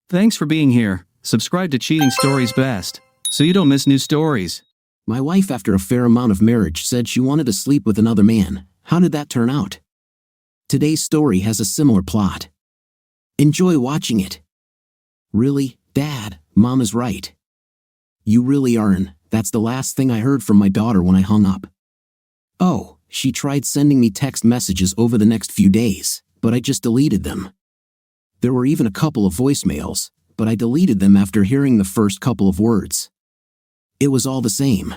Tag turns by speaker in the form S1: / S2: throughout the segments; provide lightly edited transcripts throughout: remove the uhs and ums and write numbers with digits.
S1: Thanks for being here. Subscribe to Cheating Stories Best, so you don't miss new stories.
S2: My wife, after a fair amount of marriage, said she wanted to sleep with another man. How did that turn out? Today's story has a similar plot. Enjoy watching it. Really, Dad, Mom is right. You really aren't. That's the last thing I heard from my daughter when I hung up. Oh, she tried sending me text messages over the next few days, but I just deleted them. There were even a couple of voicemails, but I deleted them after hearing the first couple of words. It was all the same.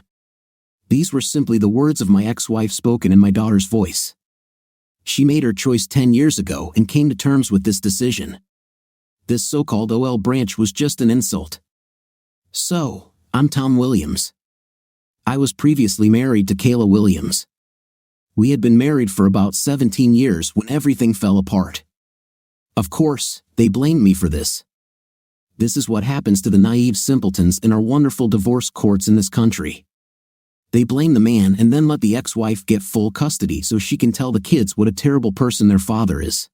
S2: These were simply the words of my ex-wife spoken in my daughter's voice. She made her choice 10 years ago and came to terms with this decision. This so-called OL branch was just an insult. So, I'm Tom Williams. I was previously married to Kayla Williams. We had been married for about 17 years when everything fell apart. Of course, they blamed me for this. This is what happens to the naive simpletons in our wonderful divorce courts in this country. They blame the man and then let the ex-wife get full custody so she can tell the kids what a terrible person their father is.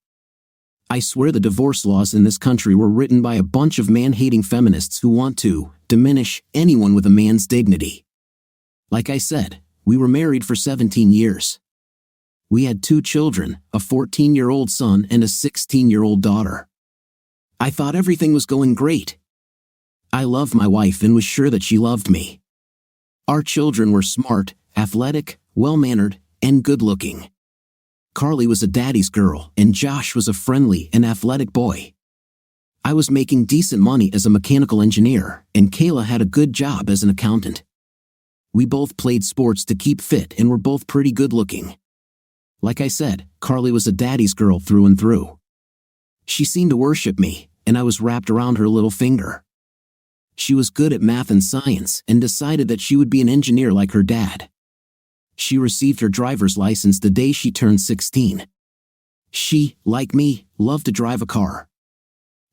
S2: I swear the divorce laws in this country were written by a bunch of man-hating feminists who want to diminish anyone with a man's dignity. Like I said, we were married for 17 years. We had 2 children, a 14-year-old son and a 16-year-old daughter. I thought everything was going great. I loved my wife and was sure that she loved me. Our children were smart, athletic, well-mannered, and good-looking. Carly was a daddy's girl, and Josh was a friendly and athletic boy. I was making decent money as a mechanical engineer, and Kayla had a good job as an accountant. We both played sports to keep fit and were both pretty good-looking. Like I said, Carly was a daddy's girl through and through. She seemed to worship me, and I was wrapped around her little finger. She was good at math and science and decided that she would be an engineer like her dad. She received her driver's license the day she turned 16. She, like me, loved to drive a car.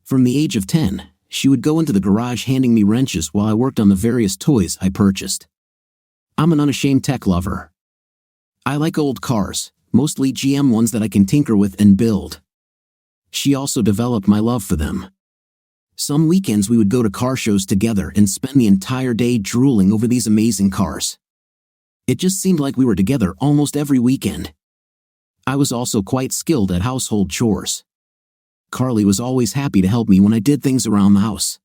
S2: From the age of 10, she would go into the garage handing me wrenches while I worked on the various toys I purchased. I'm an unashamed tech lover. I like old cars, mostly GM ones that I can tinker with and build. She also developed my love for them. Some weekends we would go to car shows together and spend the entire day drooling over these amazing cars. It just seemed like we were together almost every weekend. I was also quite skilled at household chores. Carly was always happy to help me when I did things around the house.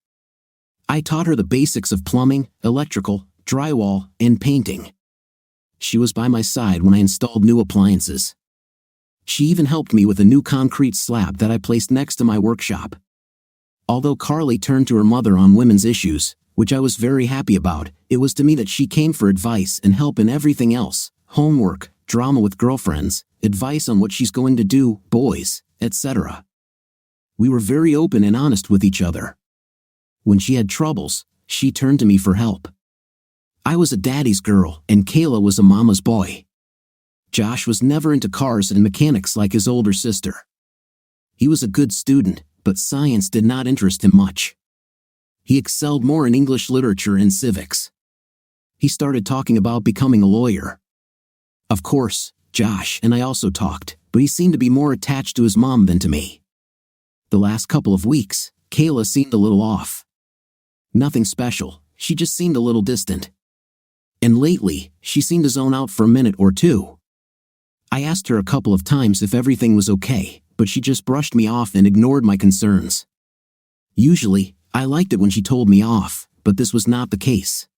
S2: I taught her the basics of plumbing, electrical, drywall, and painting. She was by my side when I installed new appliances. She even helped me with a new concrete slab that I placed next to my workshop. Although Carly turned to her mother on women's issues, which I was very happy about, it was to me that she came for advice and help in everything else: homework, drama with girlfriends, advice on what she's going to do, boys, etc. We were very open and honest with each other. When she had troubles, she turned to me for help. I was a daddy's girl, and Kayla was a mama's boy. Josh was never into cars and mechanics like his older sister. He was a good student, but science did not interest him much. He excelled more in English literature and civics. He started talking about becoming a lawyer. Of course, Josh and I also talked, but he seemed to be more attached to his mom than to me. The last couple of weeks, Kayla seemed a little off. Nothing special, she just seemed a little distant. And lately, she seemed to zone out for a minute or two. I asked her a couple of times if everything was okay, but she just brushed me off and ignored my concerns. Usually, I liked it when she told me off, but this was not the case.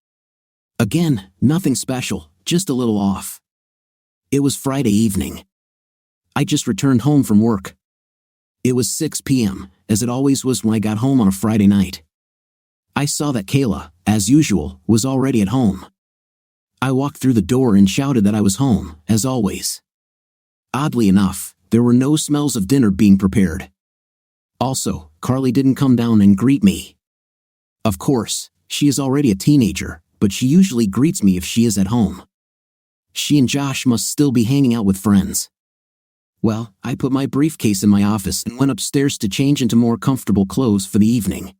S2: Again, nothing special, just a little off. It was Friday evening. I just returned home from work. It was 6 p.m., as it always was when I got home on a Friday night. I saw that Kayla, as usual, was already at home. I walked through the door and shouted that I was home, as always. Oddly enough, there were no smells of dinner being prepared. Also, Carly didn't come down and greet me. Of course, she is already a teenager, but she usually greets me if she is at home. She and Josh must still be hanging out with friends. Well, I put my briefcase in my office and went upstairs to change into more comfortable clothes for the evening.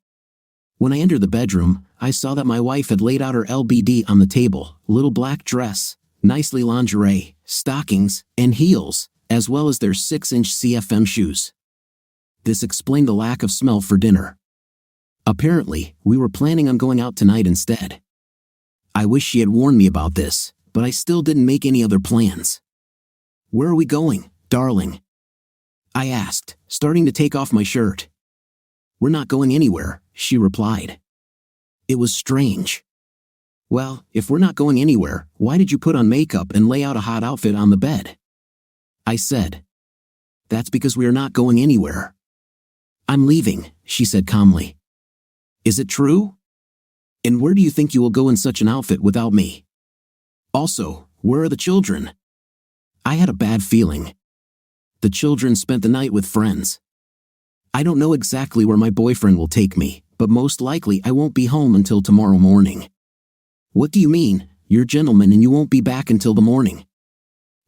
S2: When I entered the bedroom, I saw that my wife had laid out her LBD on the table: little black dress, nicely lingerie, stockings, and heels, as well as their 6-inch CFM shoes. This explained the lack of smell for dinner. Apparently, we were planning on going out tonight instead. I wish she had warned me about this, but I still didn't make any other plans. "Where are we going, darling?" I asked, starting to take off my shirt. "We're not going anywhere," she replied. It was strange. "Well, if we're not going anywhere, why did you put on makeup and lay out a hot outfit on the bed?" I said. "That's because we are not going anywhere." "I'm leaving," she said calmly. "Is it true? And where do you think you will go in such an outfit without me? Also, where are the children?" I had a bad feeling. The children spent the night with friends. I don't know exactly where my boyfriend will take me, but most likely I won't be home until tomorrow morning. "What do you mean? You're a gentleman and you won't be back until the morning?"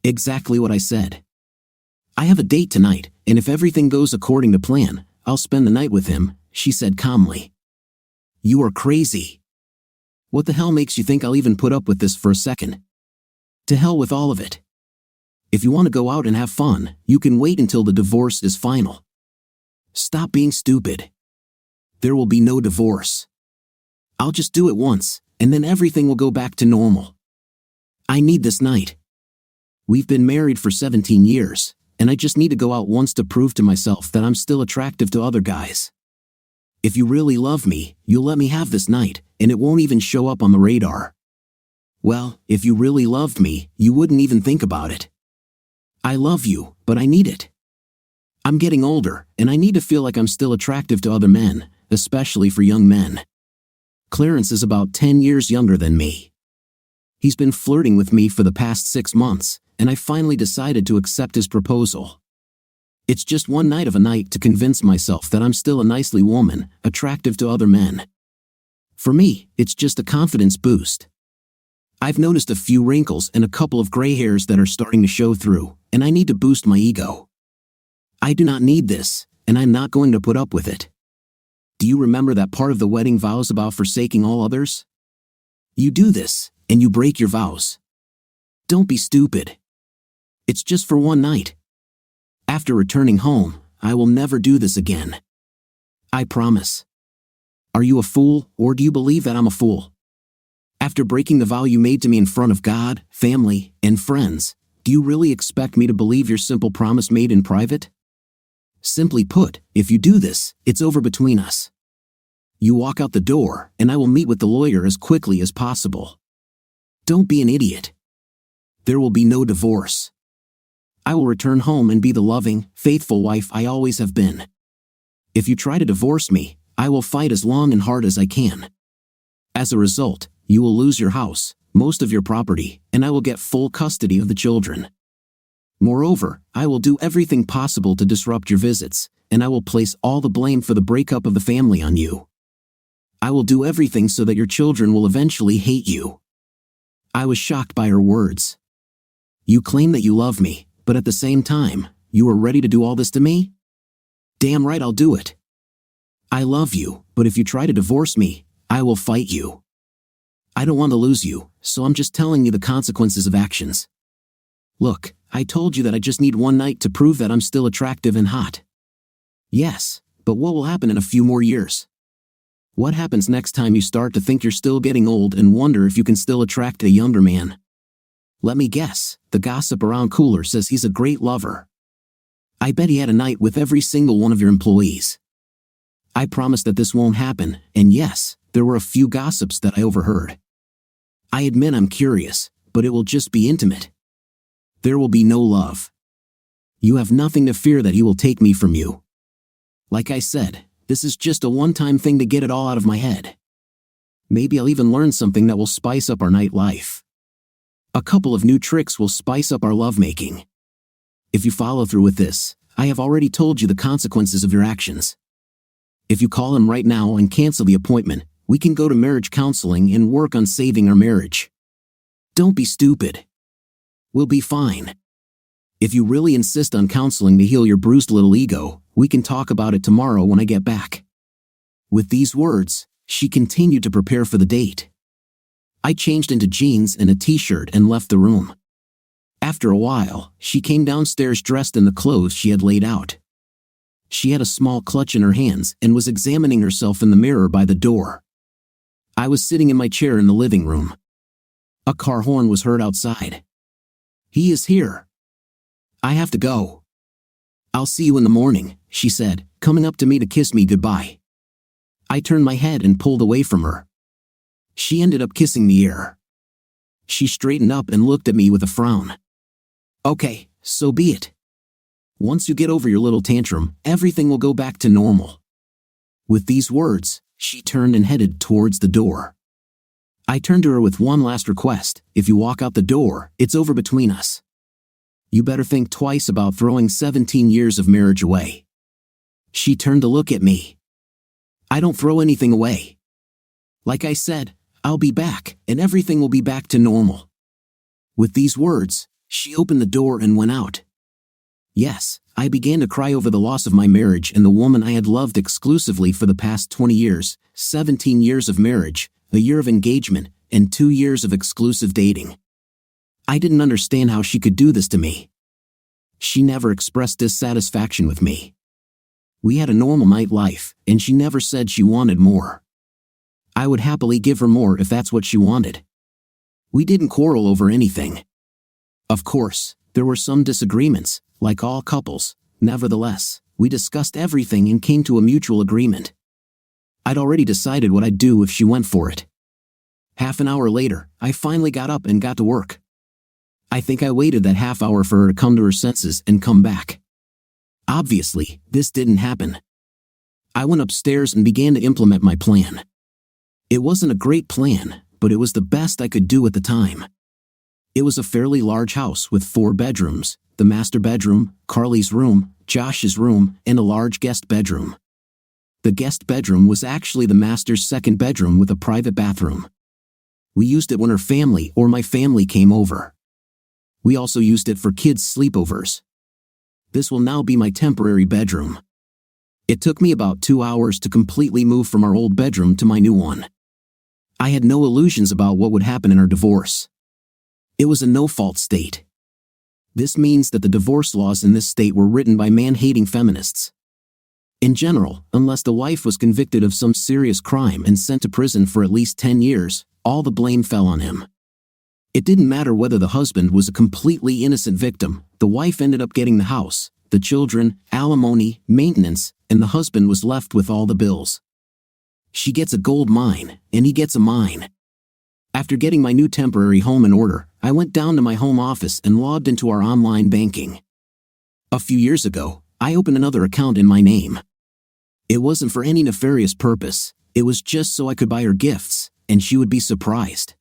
S2: Exactly what I said. "I have a date tonight, and if everything goes according to plan, I'll spend the night with him," she said calmly. "You are crazy. What the hell makes you think I'll even put up with this for a second? To hell with all of it. If you want to go out and have fun, you can wait until the divorce is final. Stop being stupid. There will be no divorce. I'll just do it once, and then everything will go back to normal. I need this night. We've been married for 17 years, and I just need to go out once to prove to myself that I'm still attractive to other guys. If you really love me, you'll let me have this night, and it won't even show up on the radar. Well, if you really loved me, you wouldn't even think about it. I love you, but I need it. I'm getting older, and I need to feel like I'm still attractive to other men, especially for young men. Clarence is about 10 years younger than me. He's been flirting with me for the past 6 months, and I finally decided to accept his proposal. It's just one night of a night to convince myself that I'm still a nicely woman, attractive to other men. For me, it's just a confidence boost. I've noticed a few wrinkles and a couple of gray hairs that are starting to show through, and I need to boost my ego. I do not need this, and I'm not going to put up with it. Do you remember that part of the wedding vows about forsaking all others? You do this, and you break your vows. Don't be stupid. It's just for one night. After returning home, I will never do this again. I promise. Are you a fool, or do you believe that I'm a fool? After breaking the vow you made to me in front of God, family, and friends, do you really expect me to believe your simple promise made in private? Simply put, if you do this, it's over between us. You walk out the door, and I will meet with the lawyer as quickly as possible. Don't be an idiot. There will be no divorce. I will return home and be the loving, faithful wife I always have been. If you try to divorce me, I will fight as long and hard as I can. As a result, you will lose your house, most of your property, and I will get full custody of the children. Moreover, I will do everything possible to disrupt your visits, and I will place all the blame for the breakup of the family on you. I will do everything so that your children will eventually hate you. I was shocked by her words. You claim that you love me, but at the same time, you are ready to do all this to me? Damn right I'll do it. I love you, but if you try to divorce me, I will fight you. I don't want to lose you, so I'm just telling you the consequences of actions. Look, I told you that I just need one night to prove that I'm still attractive and hot. Yes, but what will happen in a few more years? What happens next time you start to think you're still getting old and wonder if you can still attract a younger man? Let me guess, the gossip around Cooler says he's a great lover. I bet he had a night with every single one of your employees. I promise that this won't happen, and yes, there were a few gossips that I overheard. I admit I'm curious, but it will just be intimate. There will be no love. You have nothing to fear that he will take me from you. Like I said, this is just a one-time thing to get it all out of my head. Maybe I'll even learn something that will spice up our night life. A couple of new tricks will spice up our lovemaking. If you follow through with this, I have already told you the consequences of your actions. If you call him right now and cancel the appointment, we can go to marriage counseling and work on saving our marriage. Don't be stupid. We'll be fine. If you really insist on counseling to heal your bruised little ego, we can talk about it tomorrow when I get back. With these words, she continued to prepare for the date. I changed into jeans and a t-shirt and left the room. After a while, she came downstairs dressed in the clothes she had laid out. She had a small clutch in her hands and was examining herself in the mirror by the door. I was sitting in my chair in the living room. A car horn was heard outside. "He is here. I have to go." "I'll see you in the morning," she said, coming up to me to kiss me goodbye. I turned my head and pulled away from her. She ended up kissing the air. She straightened up and looked at me with a frown. "Okay, so be it. Once you get over your little tantrum, everything will go back to normal." With these words, she turned and headed towards the door. I turned to her with one last request: if you walk out the door, it's over between us. You better think twice about throwing 17 years of marriage away. She turned to look at me. "I don't throw anything away. Like I said, I'll be back, and everything will be back to normal." With these words, she opened the door and went out. Yes, I began to cry over the loss of my marriage and the woman I had loved exclusively for the past 20 years, 17 years of marriage, a year of engagement, and 2 years of exclusive dating. I didn't understand how she could do this to me. She never expressed dissatisfaction with me. We had a normal nightlife, and she never said she wanted more. I would happily give her more if that's what she wanted. We didn't quarrel over anything. Of course, there were some disagreements, like all couples. Nevertheless, we discussed everything and came to a mutual agreement. I'd already decided what I'd do if she went for it. Half an hour later, I finally got up and got to work. I think I waited that half hour for her to come to her senses and come back. Obviously, this didn't happen. I went upstairs and began to implement my plan. It wasn't a great plan, but it was the best I could do at the time. It was a fairly large house with 4 bedrooms, the master bedroom, Carly's room, Josh's room, and a large guest bedroom. The guest bedroom was actually the master's second bedroom with a private bathroom. We used it when her family or my family came over. We also used it for kids' sleepovers. This will now be my temporary bedroom. It took me about 2 hours to completely move from our old bedroom to my new one. I had no illusions about what would happen in our divorce. It was a no-fault state. This means that the divorce laws in this state were written by man-hating feminists. In general, unless the wife was convicted of some serious crime and sent to prison for at least 10 years, all the blame fell on him. It didn't matter whether the husband was a completely innocent victim, the wife ended up getting the house, the children, alimony, maintenance, and the husband was left with all the bills. She gets a gold mine, and he gets a mine. After getting my new temporary home in order, I went down to my home office and logged into our online banking. A few years ago, I opened another account in my name. It wasn't for any nefarious purpose, it was just so I could buy her gifts, and she would be surprised.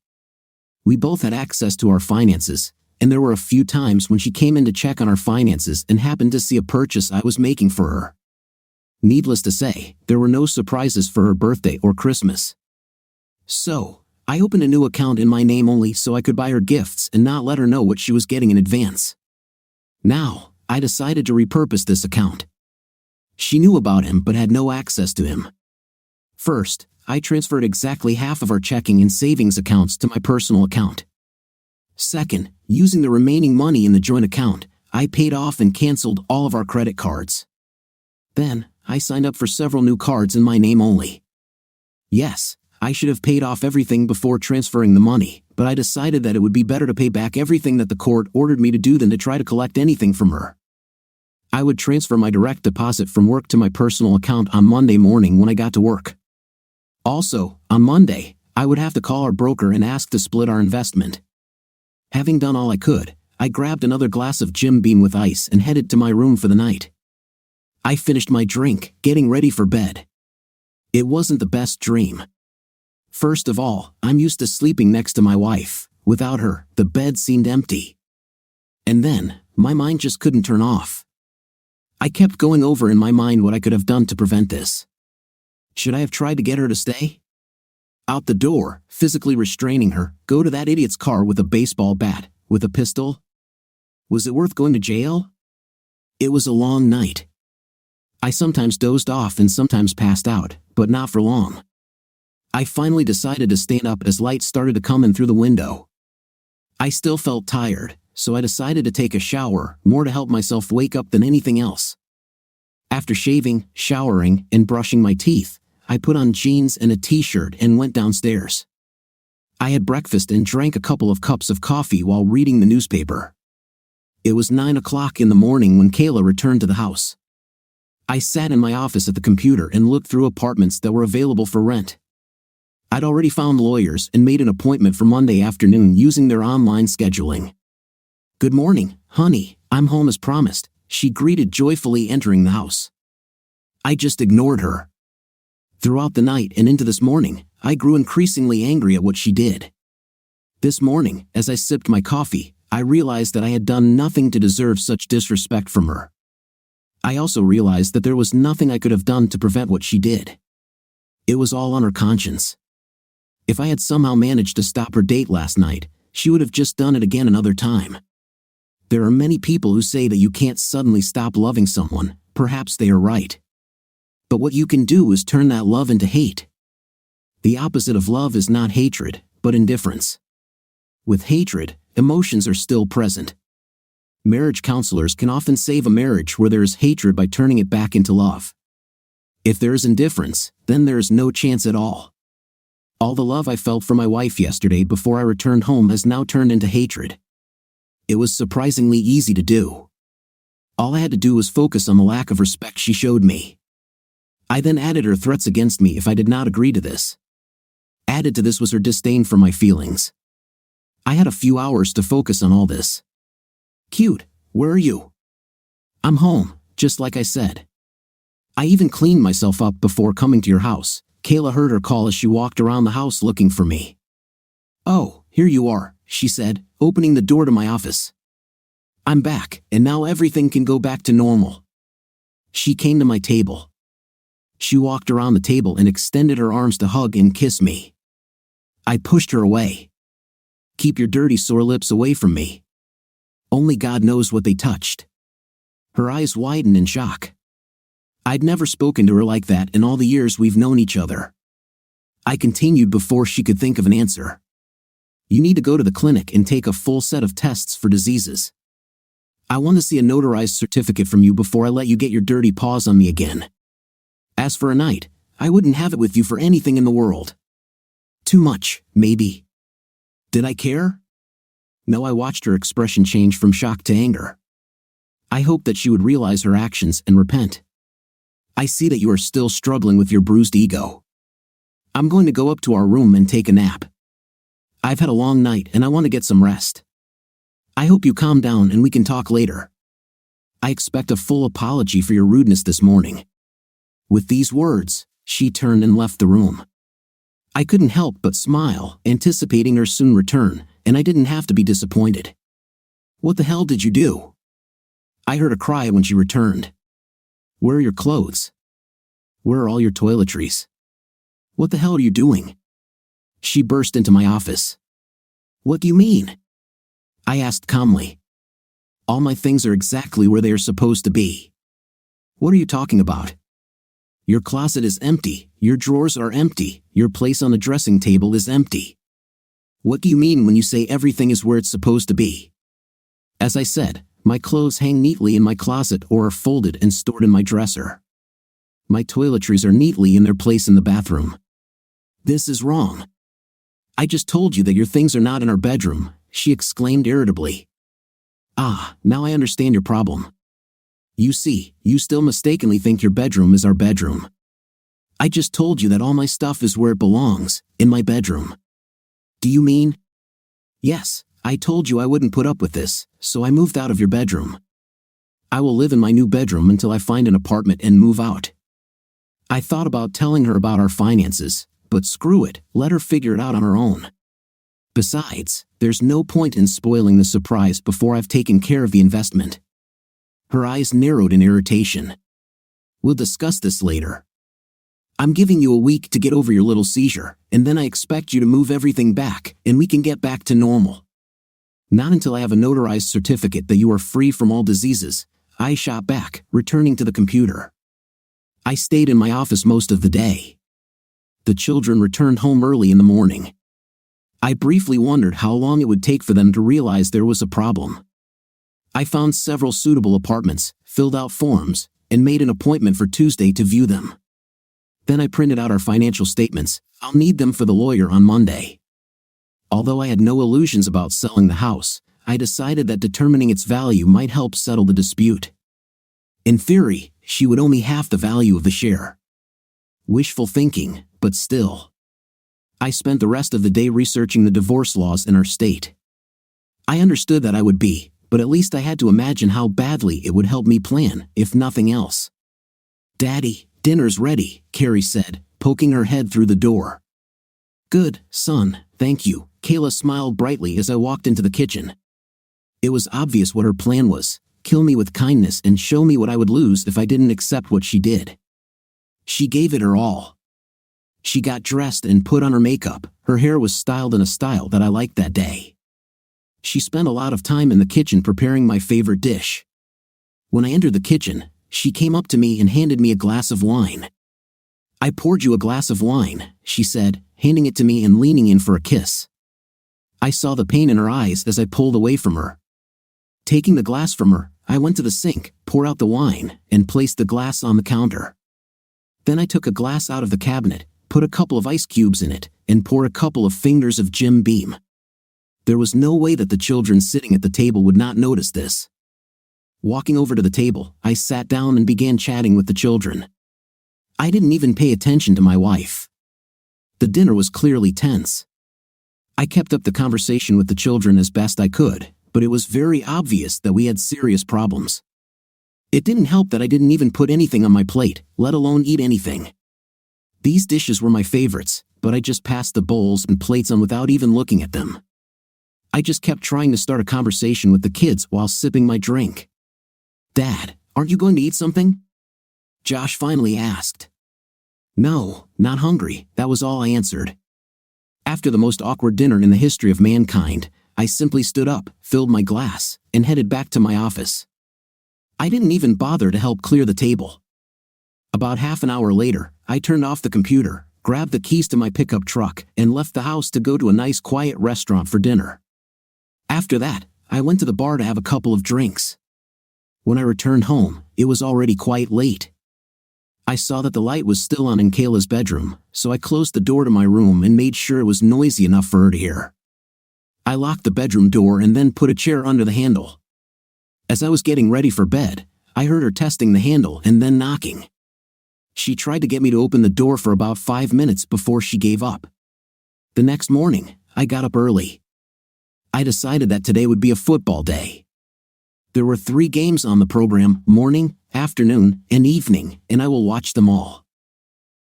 S2: We both had access to our finances, and there were a few times when she came in to check on our finances and happened to see a purchase I was making for her. Needless to say, there were no surprises for her birthday or Christmas. So, I opened a new account in my name only so I could buy her gifts and not let her know what she was getting in advance. Now, I decided to repurpose this account. She knew about him but had no access to him. First, I transferred exactly half of our checking and savings accounts to my personal account. Second, using the remaining money in the joint account, I paid off and canceled all of our credit cards. Then, I signed up for several new cards in my name only. Yes, I should have paid off everything before transferring the money, but I decided that it would be better to pay back everything that the court ordered me to do than to try to collect anything from her. I would transfer my direct deposit from work to my personal account on Monday morning when I got to work. Also, on Monday, I would have to call our broker and ask to split our investment. Having done all I could, I grabbed another glass of Jim Beam with ice and headed to my room for the night. I finished my drink, getting ready for bed. It wasn't the best dream. First of all, I'm used to sleeping next to my wife. Without her, the bed seemed empty. And then, my mind just couldn't turn off. I kept going over in my mind what I could have done to prevent this. Should I have tried to get her to stay? Out the door, physically restraining her, go to that idiot's car with a baseball bat, with a pistol? Was it worth going to jail? It was a long night. I sometimes dozed off and sometimes passed out, but not for long. I finally decided to stand up as light started to come in through the window. I still felt tired, so I decided to take a shower, more to help myself wake up than anything else. After shaving, showering, and brushing my teeth, I put on jeans and a t-shirt and went downstairs. I had breakfast and drank a couple of cups of coffee while reading the newspaper. It was 9 o'clock in the morning when Kayla returned to the house. I sat in my office at the computer and looked through apartments that were available for rent. I'd already found lawyers and made an appointment for Monday afternoon using their online scheduling. "Good morning, honey, I'm home as promised," she greeted, joyfully entering the house. I just ignored her. Throughout the night and into this morning, I grew increasingly angry at what she did. This morning, as I sipped my coffee, I realized that I had done nothing to deserve such disrespect from her. I also realized that there was nothing I could have done to prevent what she did. It was all on her conscience. If I had somehow managed to stop her date last night, she would have just done it again another time. There are many people who say that you can't suddenly stop loving someone. Perhaps they are right. But what you can do is turn that love into hate. The opposite of love is not hatred, but indifference. With hatred, emotions are still present. Marriage counselors can often save a marriage where there is hatred by turning it back into love. If there is indifference, then there is no chance at all. All the love I felt for my wife yesterday before I returned home has now turned into hatred. It was surprisingly easy to do. All I had to do was focus on the lack of respect she showed me. I then added her threats against me if I did not agree to this. Added to this was her disdain for my feelings. I had a few hours to focus on all this. "Cute, where are you?" "I'm home, just like I said." "I even cleaned myself up before coming to your house," Kayla heard her call as she walked around the house looking for me. "Oh, here you are," she said, opening the door to my office. "I'm back, and now everything can go back to normal." She came to my table. She walked around the table and extended her arms to hug and kiss me. I pushed her away. "Keep your dirty sore lips away from me." Only God knows what they touched. Her eyes widened in shock. I'd never spoken to her like that in all the years we've known each other. I continued before she could think of an answer. "You need to go to the clinic and take a full set of tests for diseases. I want to see a notarized certificate from you before I let you get your dirty paws on me again. As for a night, I wouldn't have it with you for anything in the world." Too much, maybe. Did I care? No, I watched her expression change from shock to anger. I hoped that she would realize her actions and repent. "I see that you are still struggling with your bruised ego. I'm going to go up to our room and take a nap. I've had a long night and I want to get some rest. I hope you calm down and we can talk later. I expect a full apology for your rudeness this morning." With these words, she turned and left the room. I couldn't help but smile, anticipating her soon return, and I didn't have to be disappointed. "What the hell did you do?" I heard a cry when she returned. "Where are your clothes? Where are all your toiletries? What the hell are you doing?" She burst into my office. "What do you mean?" I asked calmly. "All my things are exactly where they are supposed to be." "What are you talking about? Your closet is empty, your drawers are empty, your place on the dressing table is empty. What do you mean when you say everything is where it's supposed to be?" As I said, my clothes hang neatly in my closet or are folded and stored in my dresser. My toiletries are neatly in their place in the bathroom. "This is wrong." "I just told you that your things are not in our bedroom," she exclaimed irritably. "Ah, now I understand your problem. You see, you still mistakenly think your bedroom is our bedroom. I just told you that all my stuff is where it belongs, in my bedroom." "Do you mean?" "Yes, I told you I wouldn't put up with this, so I moved out of your bedroom. I will live in my new bedroom until I find an apartment and move out." I thought about telling her about our finances, but screw it, let her figure it out on her own. Besides, there's no point in spoiling the surprise before I've taken care of the investment. Her eyes narrowed in irritation. "We'll discuss this later. I'm giving you a week to get over your little seizure, and then I expect you to move everything back, and we can get back to normal. Not until I have a notarized certificate that you are free from all diseases." I shot back, returning to the computer. I stayed in my office most of the day. The children returned home early in the morning. I briefly wondered how long it would take for them to realize there was a problem. I found several suitable apartments, filled out forms, and made an appointment for Tuesday to view them. Then I printed out our financial statements. I'll need them for the lawyer on Monday. Although I had no illusions about selling the house, I decided that determining its value might help settle the dispute. In theory, she would owe me half the value of the share. Wishful thinking, but still. I spent the rest of the day researching the divorce laws in our state. I understood that I would be, but at least I had to imagine how badly it would help me plan, if nothing else. "Daddy, dinner's ready," Carrie said, poking her head through the door. "Good, son, thank you," Kayla smiled brightly as I walked into the kitchen. It was obvious what her plan was: kill me with kindness and show me what I would lose if I didn't accept what she did. She gave it her all. She got dressed and put on her makeup. Her hair was styled in a style that I liked that day. She spent a lot of time in the kitchen preparing my favorite dish. When I entered the kitchen, she came up to me and handed me a glass of wine. "I poured you a glass of wine," she said, handing it to me and leaning in for a kiss. I saw the pain in her eyes as I pulled away from her. Taking the glass from her, I went to the sink, poured out the wine, and placed the glass on the counter. Then I took a glass out of the cabinet, put a couple of ice cubes in it, and poured a couple of fingers of Jim Beam. There was no way that the children sitting at the table would not notice this. Walking over to the table, I sat down and began chatting with the children. I didn't even pay attention to my wife. The dinner was clearly tense. I kept up the conversation with the children as best I could, but it was very obvious that we had serious problems. It didn't help that I didn't even put anything on my plate, let alone eat anything. These dishes were my favorites, but I just passed the bowls and plates on without even looking at them. I just kept trying to start a conversation with the kids while sipping my drink. "Dad, aren't you going to eat something?" Josh finally asked. "No, not hungry," that was all I answered. After the most awkward dinner in the history of mankind, I simply stood up, filled my glass, and headed back to my office. I didn't even bother to help clear the table. About half an hour later, I turned off the computer, grabbed the keys to my pickup truck, and left the house to go to a nice quiet restaurant for dinner. After that, I went to the bar to have a couple of drinks. When I returned home, it was already quite late. I saw that the light was still on in Kayla's bedroom, so I closed the door to my room and made sure it was noisy enough for her to hear. I locked the bedroom door and then put a chair under the handle. As I was getting ready for bed, I heard her testing the handle and then knocking. She tried to get me to open the door for about 5 minutes before she gave up. The next morning, I got up early. I decided that today would be a football day. There were 3 games on the program: morning, afternoon, and evening, and I will watch them all.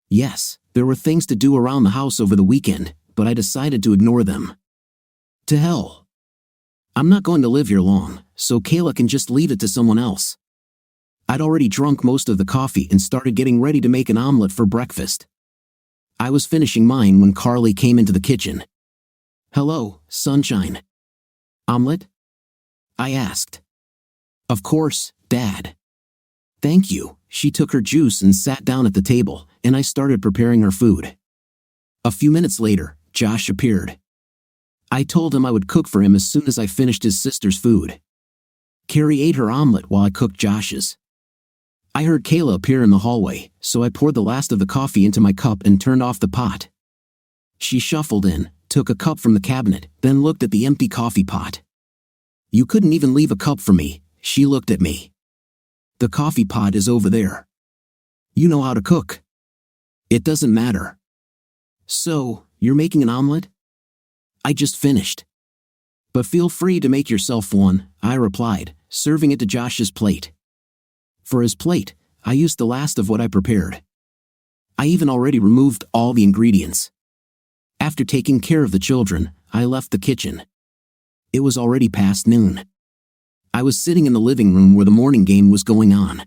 S2: Yes, there were things to do around the house over the weekend, but I decided to ignore them. To hell. I'm not going to live here long, so Kayla can just leave it to someone else. I'd already drunk most of the coffee and started getting ready to make an omelet for breakfast. I was finishing mine when Carly came into the kitchen. "Hello, sunshine." "Omelet?" I asked. "Of course, Dad." "Thank you." She took her juice and sat down at the table, and I started preparing her food. A few minutes later, Josh appeared. I told him I would cook for him as soon as I finished his sister's food. Carrie ate her omelet while I cooked Josh's. I heard Kayla appear in the hallway, so I poured the last of the coffee into my cup and turned off the pot. She shuffled in, took a cup from the cabinet, then looked at the empty coffee pot. "You couldn't even leave a cup for me," she looked at me. "The coffee pot is over there. You know how to cook." "It doesn't matter." "So, you're making an omelet?" "I just finished." "But feel free to make yourself one," I replied, serving it to Josh's plate. For his plate, I used the last of what I prepared. I even already removed all the ingredients. After taking care of the children, I left the kitchen. It was already past noon. I was sitting in the living room where the morning game was going on.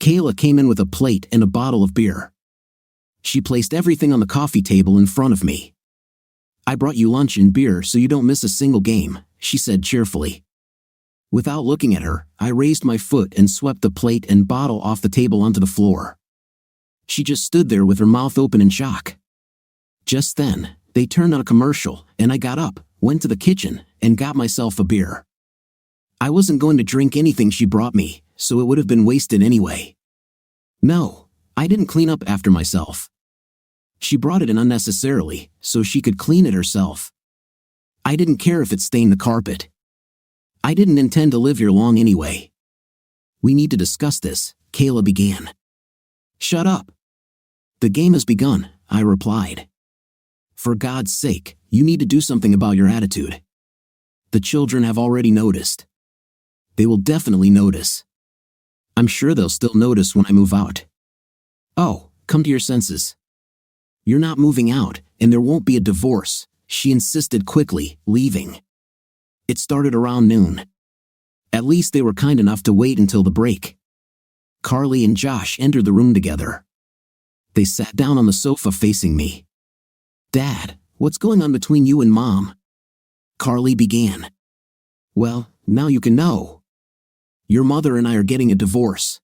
S2: Kayla came in with a plate and a bottle of beer. She placed everything on the coffee table in front of me. "I brought you lunch and beer so you don't miss a single game," she said cheerfully. Without looking at her, I raised my foot and swept the plate and bottle off the table onto the floor. She just stood there with her mouth open in shock. Just then, they turned on a commercial, and I got up, went to the kitchen, and got myself a beer. I wasn't going to drink anything she brought me, so it would have been wasted anyway. No, I didn't clean up after myself. She brought it in unnecessarily, so she could clean it herself. I didn't care if it stained the carpet. I didn't intend to live here long anyway. We need to discuss this, Kayla began. Shut up. The game has begun, I replied. For God's sake, you need to do something about your attitude. The children have already noticed. They will definitely notice. I'm sure they'll still notice when I move out. Oh, come to your senses. You're not moving out, and there won't be a divorce, she insisted quickly, leaving. It started around noon. At least they were kind enough to wait until the break. Carly and Josh entered the room together. They sat down on the sofa facing me. Dad, what's going on between you and Mom? Carly began. Well, now you can know. Your mother and I are getting a divorce.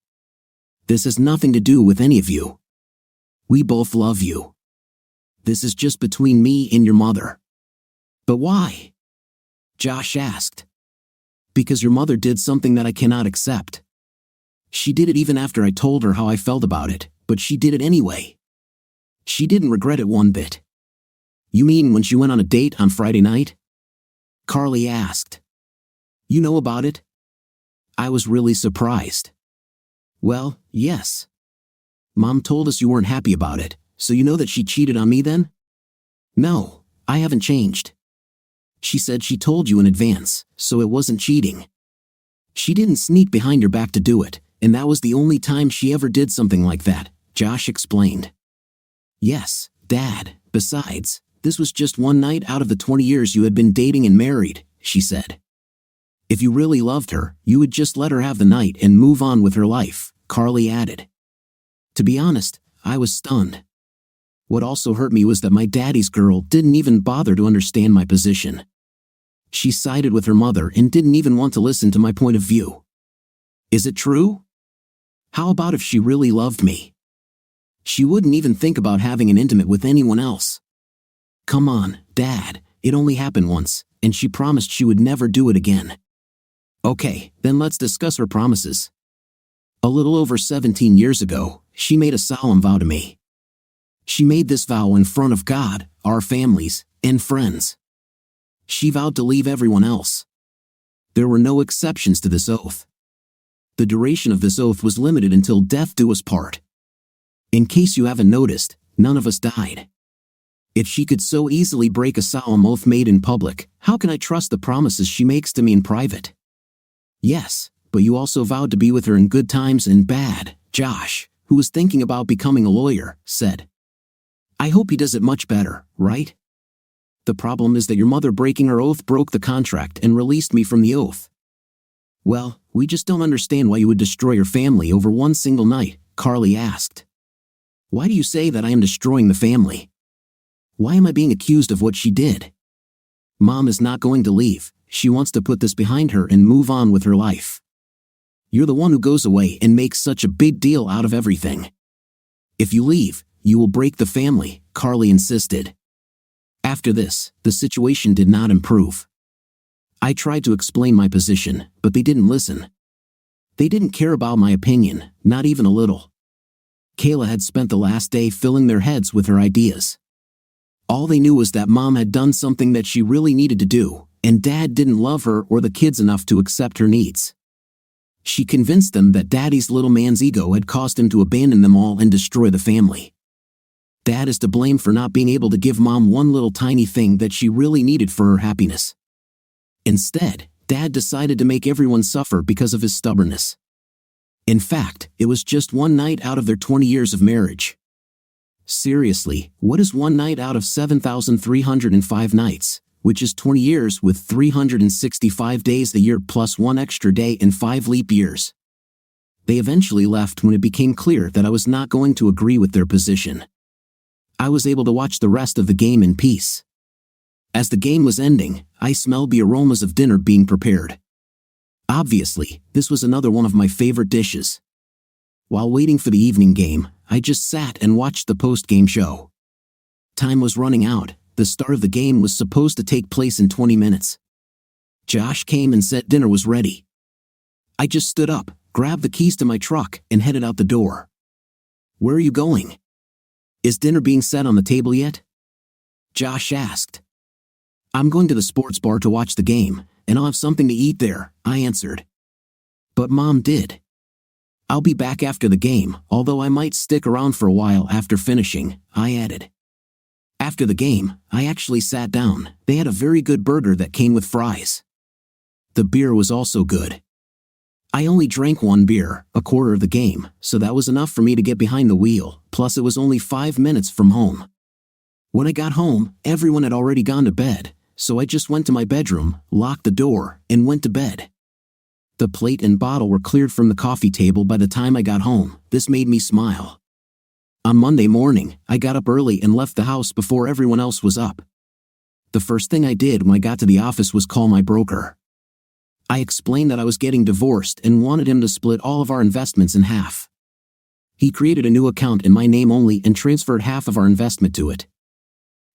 S2: This has nothing to do with any of you. We both love you. This is just between me and your mother. But why? Josh asked. Because your mother did something that I cannot accept. She did it even after I told her how I felt about it, but she did it anyway. She didn't regret it one bit. You mean when she went on a date on Friday night? Carly asked. You know about it? I was really surprised. Well, yes. Mom told us you weren't happy about it, so you know that she cheated on me then? No, I haven't changed. She said she told you in advance, so it wasn't cheating. She didn't sneak behind your back to do it, and that was the only time she ever did something like that, Josh explained. Yes, Dad, besides, this was just one night out of the 20 years you had been dating and married, she said. If you really loved her, you would just let her have the night and move on with her life, Carly added. To be honest, I was stunned. What also hurt me was that my daddy's girl didn't even bother to understand my position. She sided with her mother and didn't even want to listen to my point of view. Is it true? How about if she really loved me? She wouldn't even think about having an intimate with anyone else. Come on, Dad, it only happened once, and she promised she would never do it again. Okay, then let's discuss her promises. A little over 17 years ago, she made a solemn vow to me. She made this vow in front of God, our families, and friends. She vowed to leave everyone else. There were no exceptions to this oath. The duration of this oath was limited until death do us part. In case you haven't noticed, none of us died. If she could so easily break a solemn oath made in public, how can I trust the promises she makes to me in private? Yes, but you also vowed to be with her in good times and bad, Josh, who was thinking about becoming a lawyer, said. I hope he does it much better, right? The problem is that your mother breaking her oath broke the contract and released me from the oath. Well, we just don't understand why you would destroy your family over one single night, Carly asked. Why do you say that I am destroying the family? Why am I being accused of what she did? Mom is not going to leave. She wants to put this behind her and move on with her life. You're the one who goes away and makes such a big deal out of everything. If you leave, you will break the family, Carly insisted. After this, the situation did not improve. I tried to explain my position, but they didn't listen. They didn't care about my opinion, not even a little. Kayla had spent the last day filling their heads with her ideas. All they knew was that Mom had done something that she really needed to do, and Dad didn't love her or the kids enough to accept her needs. She convinced them that Daddy's little man's ego had caused him to abandon them all and destroy the family. Dad is to blame for not being able to give Mom one little tiny thing that she really needed for her happiness. Instead, Dad decided to make everyone suffer because of his stubbornness. In fact, it was just one night out of their 20 years of marriage. Seriously, what is one night out of 7,305 nights, which is 20 years with 365 days a year plus one extra day and 5 leap years? They eventually left when it became clear that I was not going to agree with their position. I was able to watch the rest of the game in peace. As the game was ending, I smelled the aromas of dinner being prepared. Obviously, this was another one of my favorite dishes. While waiting for the evening game, I just sat and watched the post-game show. Time was running out. The start of the game was supposed to take place in 20 minutes. Josh came and said dinner was ready. I just stood up, grabbed the keys to my truck, and headed out the door. "Where are you going? Is dinner being set on the table yet?" Josh asked. "I'm going to the sports bar to watch the game, and I'll have something to eat there," I answered. "But Mom did." "I'll be back after the game, although I might stick around for a while after finishing," I added. After the game, I actually sat down. They had a very good burger that came with fries. The beer was also good. I only drank one beer, a quarter of the game, so that was enough for me to get behind the wheel, plus it was only 5 minutes from home. When I got home, everyone had already gone to bed, so I just went to my bedroom, locked the door, and went to bed. The plate and bottle were cleared from the coffee table by the time I got home. This made me smile. On Monday morning, I got up early and left the house before everyone else was up. The first thing I did when I got to the office was call my broker. I explained that I was getting divorced and wanted him to split all of our investments in half. He created a new account in my name only and transferred half of our investment to it.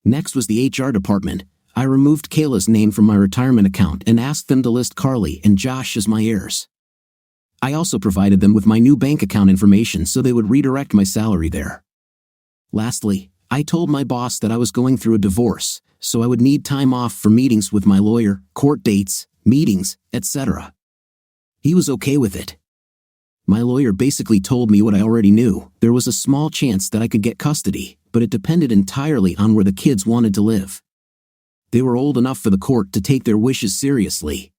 S2: Next was the HR department. I removed Kayla's name from my retirement account and asked them to list Carly and Josh as my heirs. I also provided them with my new bank account information so they would redirect my salary there. Lastly, I told my boss that I was going through a divorce, so I would need time off for meetings with my lawyer, court dates, meetings, etc. He was okay with it. My lawyer basically told me what I already knew. There was a small chance that I could get custody, but it depended entirely on where the kids wanted to live. They were old enough for the court to take their wishes seriously.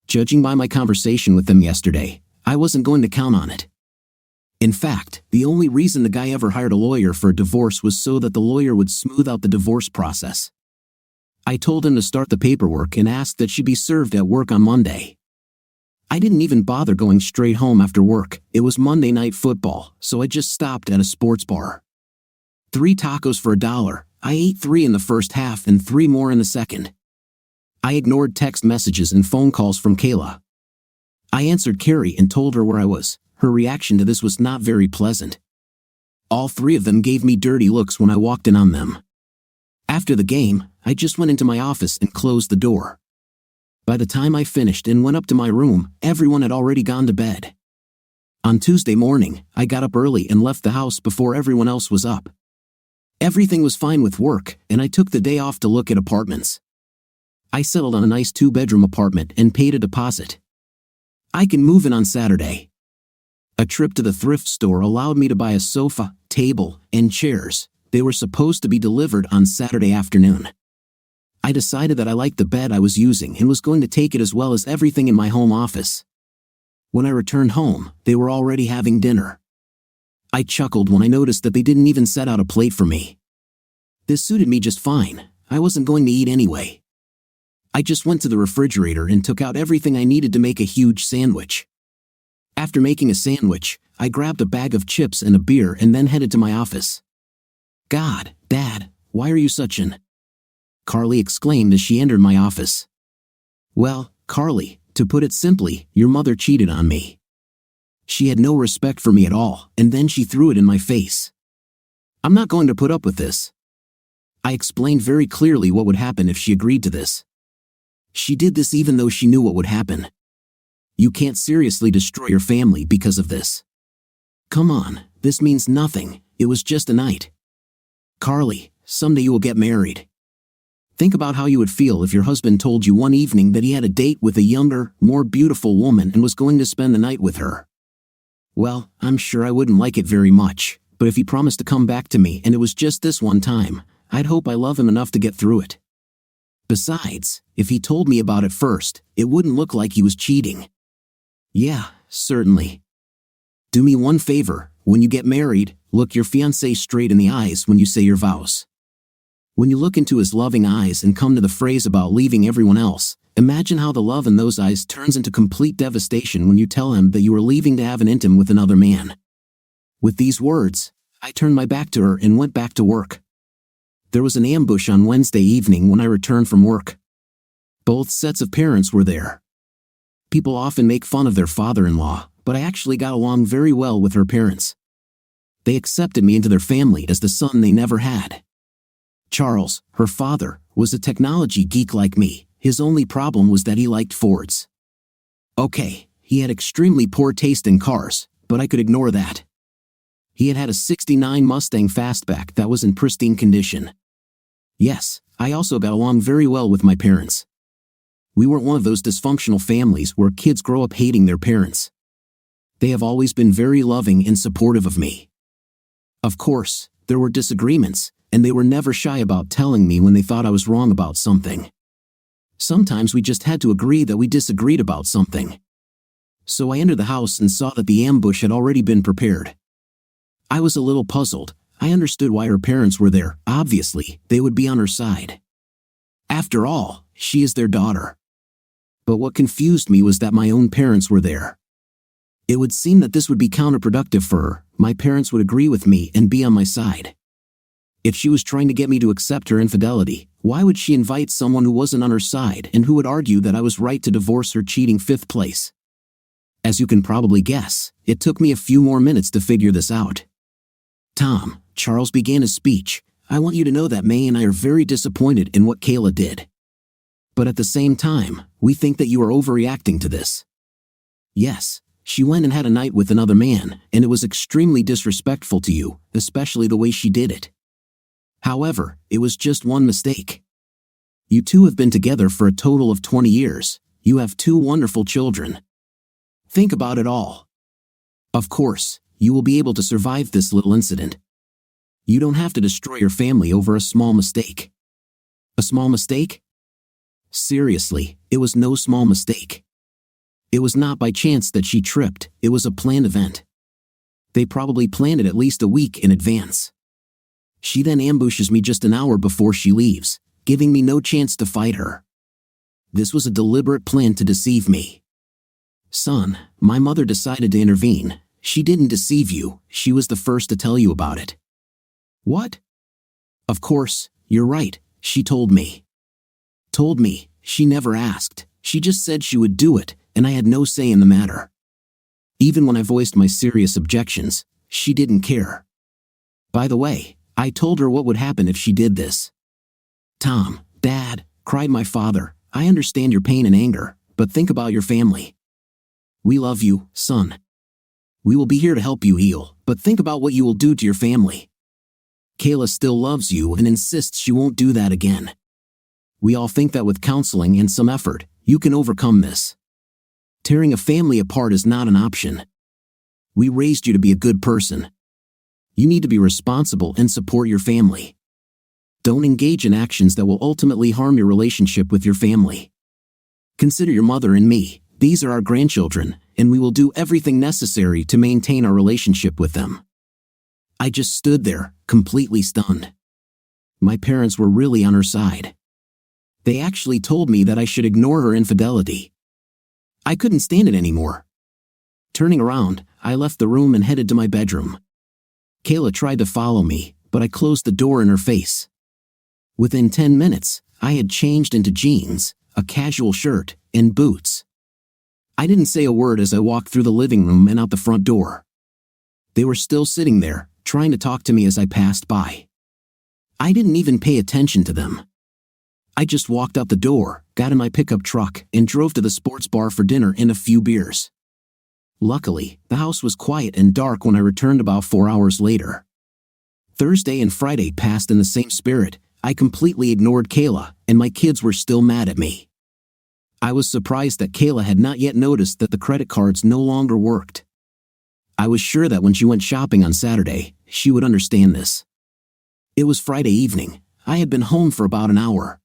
S2: Judging by my conversation with them yesterday, I wasn't going to count on it. In fact, the only reason the guy ever hired a lawyer for a divorce was so that the lawyer would smooth out the divorce process. I told him to start the paperwork and asked that she be served at work on Monday. I didn't even bother going straight home after work. It was Monday Night Football, so I just stopped at a sports bar. 3 tacos for $1. I ate 3 in the first half and 3 more in the second. I ignored text messages and phone calls from Kayla. I answered Carrie and told her where I was. Her reaction to this was not very pleasant. All 3 of them gave me dirty looks when I walked in on them. After the game, I just went into my office and closed the door. By the time I finished and went up to my room, everyone had already gone to bed. On Tuesday morning, I got up early and left the house before everyone else was up. Everything was fine with work, and I took the day off to look at apartments. I settled on a nice 2-bedroom apartment and paid a deposit. I can move in on Saturday. A trip to the thrift store allowed me to buy a sofa, table, and chairs. They were supposed to be delivered on Saturday afternoon. I decided that I liked the bed I was using and was going to take it as well as everything in my home office. When I returned home, they were already having dinner. I chuckled when I noticed that they didn't even set out a plate for me. This suited me just fine. I wasn't going to eat anyway. I just went to the refrigerator and took out everything I needed to make a huge sandwich. After making a sandwich, I grabbed a bag of chips and a beer and then headed to my office. "God, Dad, why are you such an..." Carly exclaimed as she entered my office. "Well, Carly, to put it simply, your mother cheated on me. She had no respect for me at all, and then she threw it in my face. I'm not going to put up with this." I explained very clearly what would happen if she agreed to this. She did this even though she knew what would happen. You can't seriously destroy your family because of this. Come on, this means nothing. It was just a night. Carly, someday you will get married. Think about how you would feel if your husband told you one evening that he had a date with a younger, more beautiful woman and was going to spend the night with her. Well, I'm sure I wouldn't like it very much, but if he promised to come back to me and it was just this one time, I'd hope I love him enough to get through it. Besides, if he told me about it first, it wouldn't look like he was cheating. Yeah, certainly. Do me one favor, when you get married, look your fiancé straight in the eyes when you say your vows. When you look into his loving eyes and come to the phrase about leaving everyone else, imagine how the love in those eyes turns into complete devastation when you tell him that you are leaving to have an intim with another man. With these words, I turned my back to her and went back to work. There was an ambush on Wednesday evening when I returned from work. Both sets of parents were there. People often make fun of their father-in-law, but I actually got along very well with her parents. They accepted me into their family as the son they never had. Charles, her father, was a technology geek like me. His only problem was that he liked Fords. Okay, he had extremely poor taste in cars, but I could ignore that. He had a '69 Mustang Fastback that was in pristine condition. Yes, I also got along very well with my parents. We weren't one of those dysfunctional families where kids grow up hating their parents. They have always been very loving and supportive of me. Of course, there were disagreements, and they were never shy about telling me when they thought I was wrong about something. Sometimes we just had to agree that we disagreed about something. So I entered the house and saw that the ambush had already been prepared. I was a little puzzled. I understood why her parents were there. Obviously, they would be on her side. After all, she is their daughter. But what confused me was that my own parents were there. It would seem that this would be counterproductive for her. My parents would agree with me and be on my side. If she was trying to get me to accept her infidelity, why would she invite someone who wasn't on her side and who would argue that I was right to divorce her cheating fifth place? As you can probably guess, it took me a few more minutes to figure this out. Tom, Charles began his speech. I want you to know that May and I are very disappointed in what Kayla did. But at the same time, we think that you are overreacting to this. Yes, she went and had a night with another man, and it was extremely disrespectful to you, especially the way she did it. However, it was just one mistake. You two have been together for a total of 20 years. You have 2 wonderful children. Think about it all. Of course, you will be able to survive this little incident. You don't have to destroy your family over a small mistake. A small mistake? Seriously, it was no small mistake. It was not by chance that she tripped, it was a planned event. They probably planned it at least a week in advance. She then ambushes me just an hour before she leaves, giving me no chance to fight her. This was a deliberate plan to deceive me. Son, my mother decided to intervene. She didn't deceive you, she was the first to tell you about it. What? Of course, you're right, she told me. Told me, she never asked, she just said she would do it, and I had no say in the matter. Even when I voiced my serious objections, she didn't care. By the way, I told her what would happen if she did this. Tom, Dad, cried my father, I understand your pain and anger, but think about your family. We love you, son. We will be here to help you heal, but think about what you will do to your family. Kayla still loves you and insists she won't do that again. We all think that with counseling and some effort, you can overcome this. Tearing a family apart is not an option. We raised you to be a good person. You need to be responsible and support your family. Don't engage in actions that will ultimately harm your relationship with your family. Consider your mother and me. These are our grandchildren, and we will do everything necessary to maintain our relationship with them. I just stood there, completely stunned. My parents were really on her side. They actually told me that I should ignore her infidelity. I couldn't stand it anymore. Turning around, I left the room and headed to my bedroom. Kayla tried to follow me, but I closed the door in her face. Within 10 minutes, I had changed into jeans, a casual shirt, and boots. I didn't say a word as I walked through the living room and out the front door. They were still sitting there, trying to talk to me as I passed by. I didn't even pay attention to them. I just walked out the door, got in my pickup truck, and drove to the sports bar for dinner and a few beers. Luckily, the house was quiet and dark when I returned about 4 hours later. Thursday and Friday passed in the same spirit. I completely ignored Kayla, and my kids were still mad at me. I was surprised that Kayla had not yet noticed that the credit cards no longer worked. I was sure that when she went shopping on Saturday, she would understand this. It was Friday evening. I had been home for about an hour.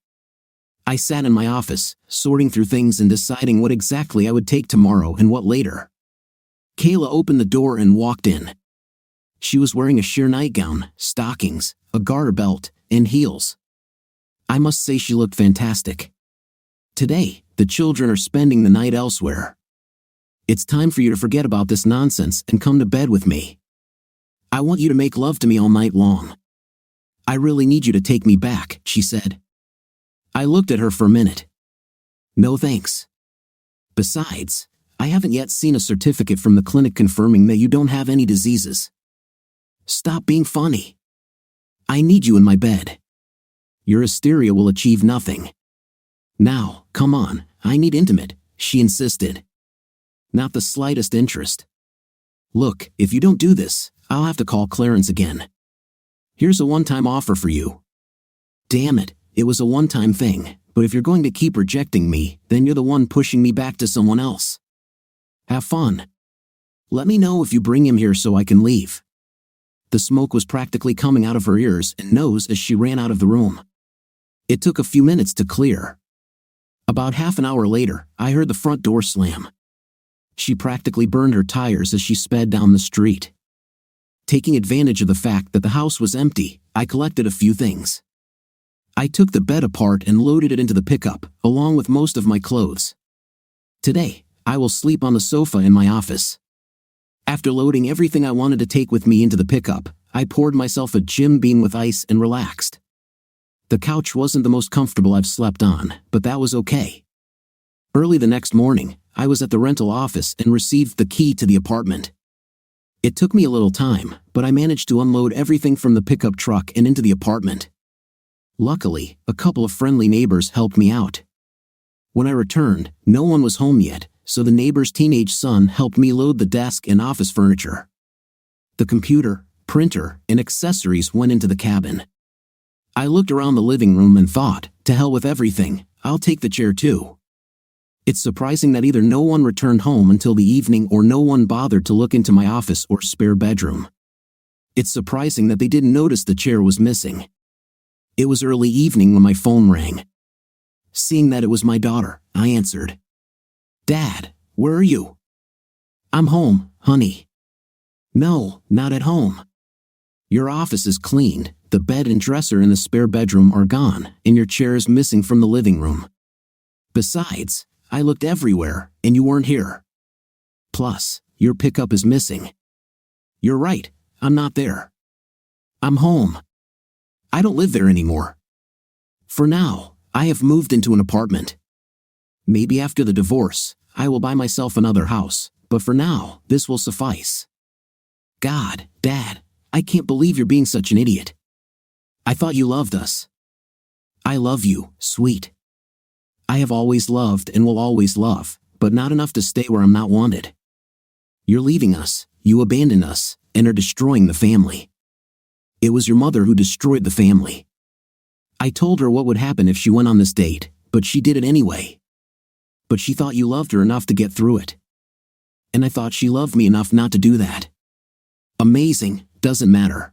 S2: I sat in my office, sorting through things and deciding what exactly I would take tomorrow and what later. Kayla opened the door and walked in. She was wearing a sheer nightgown, stockings, a garter belt, and heels. I must say she looked fantastic. Today, the children are spending the night elsewhere. It's time for you to forget about this nonsense and come to bed with me. I want you to make love to me all night long. I really need you to take me back, she said. I looked at her for a minute. No thanks. Besides, I haven't yet seen a certificate from the clinic confirming that you don't have any diseases. Stop being funny. I need you in my bed. Your hysteria will achieve nothing. Now, come on, I need intimate, she insisted. Not the slightest interest. Look, if you don't do this, I'll have to call Clarence again. Here's a one-time offer for you. Damn it, it was a one-time thing, but if you're going to keep rejecting me, then you're the one pushing me back to someone else. Have fun. Let me know if you bring him here so I can leave. The smoke was practically coming out of her ears and nose as she ran out of the room. It took a few minutes to clear. About half an hour later, I heard the front door slam. She practically burned her tires as she sped down the street. Taking advantage of the fact that the house was empty, I collected a few things. I took the bed apart and loaded it into the pickup, along with most of my clothes. Today, I will sleep on the sofa in my office. After loading everything I wanted to take with me into the pickup, I poured myself a Jim Beam with ice and relaxed. The couch wasn't the most comfortable I've slept on, but that was okay. Early the next morning, I was at the rental office and received the key to the apartment. It took me a little time, but I managed to unload everything from the pickup truck and into the apartment. Luckily, a couple of friendly neighbors helped me out. When I returned, no one was home yet, so the neighbor's teenage son helped me load the desk and office furniture. The computer, printer, and accessories went into the cabin. I looked around the living room and thought, to hell with everything, I'll take the chair too. It's surprising that either no one returned home until the evening or no one bothered to look into my office or spare bedroom. It's surprising that they didn't notice the chair was missing. It was early evening when my phone rang. Seeing that it was my daughter, I answered. Dad, where are you? I'm home, honey. No, not at home. Your office is cleaned, the bed and dresser in the spare bedroom are gone, and your chair is missing from the living room. Besides, I looked everywhere, and you weren't here. Plus, your pickup is missing. You're right, I'm not there. I'm home. I don't live there anymore. For now, I have moved into an apartment. Maybe after the divorce, I will buy myself another house, but for now, this will suffice. God, Dad, I can't believe you're being such an idiot. I thought you loved us. I love you, sweet. I have always loved and will always love, but not enough to stay where I'm not wanted. You're leaving us, you abandoned us, and are destroying the family. It was your mother who destroyed the family. I told her what would happen if she went on this date, but she did it anyway. But she thought you loved her enough to get through it. And I thought she loved me enough not to do that. Amazing, doesn't matter.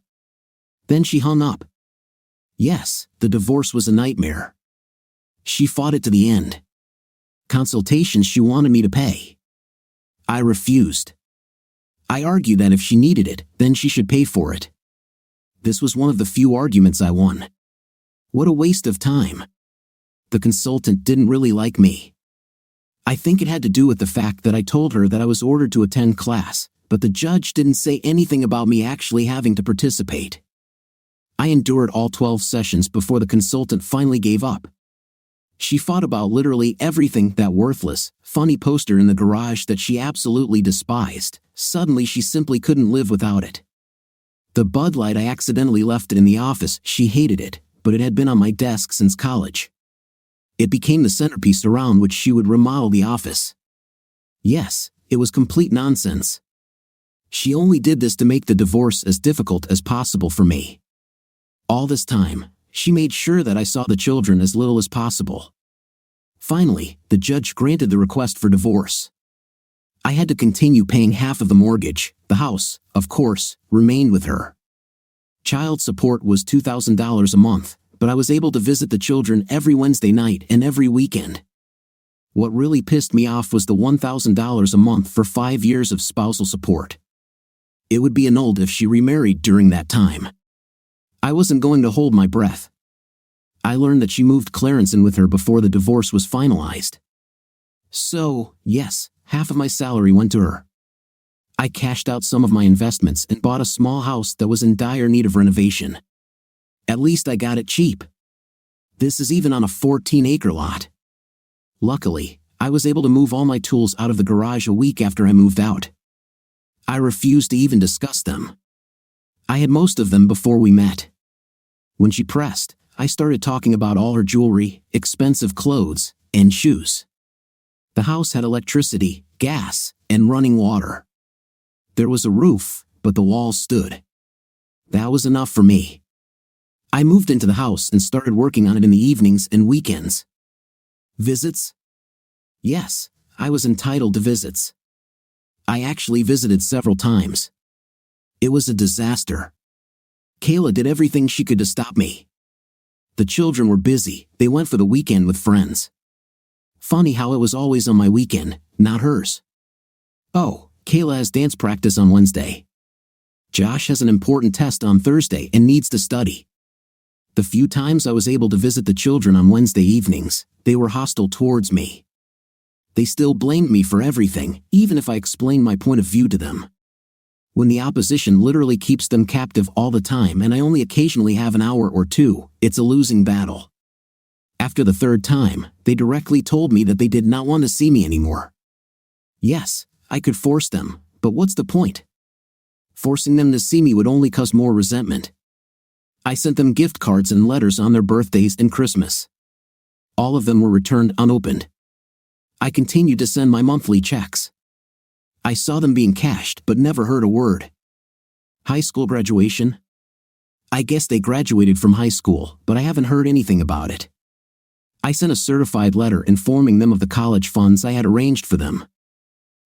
S2: Then she hung up. Yes, the divorce was a nightmare. She fought it to the end. Consultations she wanted me to pay. I refused. I argued that if she needed it, then she should pay for it. This was one of the few arguments I won. What a waste of time. The consultant didn't really like me. I think it had to do with the fact that I told her that I was ordered to attend class, but the judge didn't say anything about me actually having to participate. I endured all 12 sessions before the consultant finally gave up. She fought about literally everything, that worthless, funny poster in the garage that she absolutely despised. Suddenly she simply couldn't live without it. The Bud Light, I accidentally left it in the office. She hated it, but it had been on my desk since college. It became the centerpiece around which she would remodel the office. Yes, it was complete nonsense. She only did this to make the divorce as difficult as possible for me. All this time, she made sure that I saw the children as little as possible. Finally, the judge granted the request for divorce. I had to continue paying half of the mortgage. The house, of course, remained with her. Child support was $2,000 a month, but I was able to visit the children every Wednesday night and every weekend. What really pissed me off was the $1,000 a month for 5 years of spousal support. It would be annulled if she remarried during that time. I wasn't going to hold my breath. I learned that she moved Clarence in with her before the divorce was finalized. So, yes, half of my salary went to her. I cashed out some of my investments and bought a small house that was in dire need of renovation. At least I got it cheap. This is even on a 14-acre lot. Luckily, I was able to move all my tools out of the garage a week after I moved out. I refused to even discuss them. I had most of them before we met. When she pressed, I started talking about all her jewelry, expensive clothes, and shoes. The house had electricity, gas, and running water. There was a roof, but the walls stood. That was enough for me. I moved into the house and started working on it in the evenings and weekends. Visits? Yes, I was entitled to visits. I actually visited several times. It was a disaster. Kayla did everything she could to stop me. The children were busy, they went for the weekend with friends. Funny how it was always on my weekend, not hers. Oh, Kayla has dance practice on Wednesday. Josh has an important test on Thursday and needs to study. The few times I was able to visit the children on Wednesday evenings, they were hostile towards me. They still blamed me for everything, even if I explained my point of view to them. When the opposition literally keeps them captive all the time and I only occasionally have an hour or two, it's a losing battle. After the third time, they directly told me that they did not want to see me anymore. Yes, I could force them, but what's the point? Forcing them to see me would only cause more resentment. I sent them gift cards and letters on their birthdays and Christmas. All of them were returned unopened. I continued to send my monthly checks. I saw them being cashed but never heard a word. High school graduation? I guess they graduated from high school, but I haven't heard anything about it. I sent a certified letter informing them of the college funds I had arranged for them.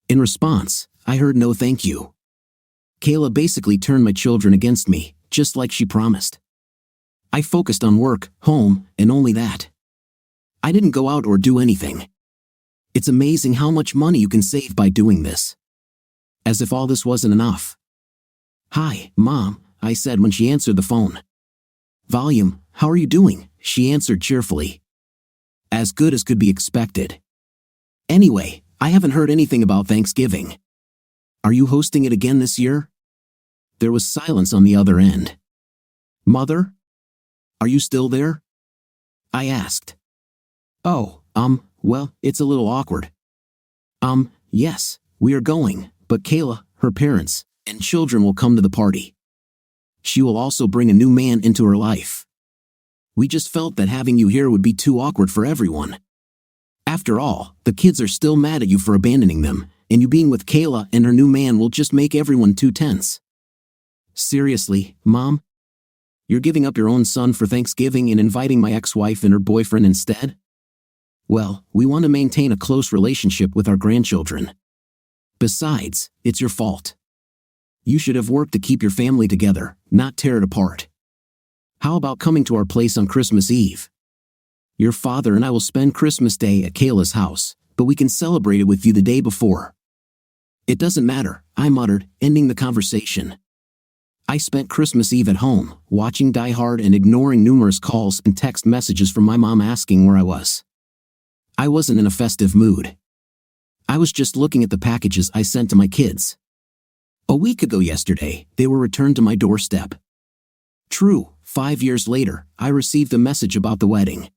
S2: In response, I heard no thank you. Kayla basically turned my children against me, just like she promised. I focused on work, home, and only that. I didn't go out or do anything. It's amazing how much money you can save by doing this. As if all this wasn't enough. "Hi, Mom," I said when she answered the phone. "Volume, how are you doing?" she answered cheerfully. As good as could be expected. "Anyway, I haven't heard anything about Thanksgiving. Are you hosting it again this year?" There was silence on the other end. "Mother? Are you still there?" I asked. "Oh, well, it's a little awkward. Yes, we are going, but Kayla, her parents, and children will come to the party. She will also bring a new man into her life. We just felt that having you here would be too awkward for everyone. After all, the kids are still mad at you for abandoning them, and you being with Kayla and her new man will just make everyone too tense." "Seriously, Mom? You're giving up your own son for Thanksgiving and inviting my ex-wife and her boyfriend instead?" "Well, we want to maintain a close relationship with our grandchildren. Besides, it's your fault. You should have worked to keep your family together, not tear it apart. How about coming to our place on Christmas Eve? Your father and I will spend Christmas Day at Kayla's house, but we can celebrate it with you the day before." "It doesn't matter," I muttered, ending the conversation. I spent Christmas Eve at home, watching Die Hard and ignoring numerous calls and text messages from my mom asking where I was. I wasn't in a festive mood. I was just looking at the packages I sent to my kids. A week ago yesterday, they were returned to my doorstep. True, 5 years later, I received a message about the wedding.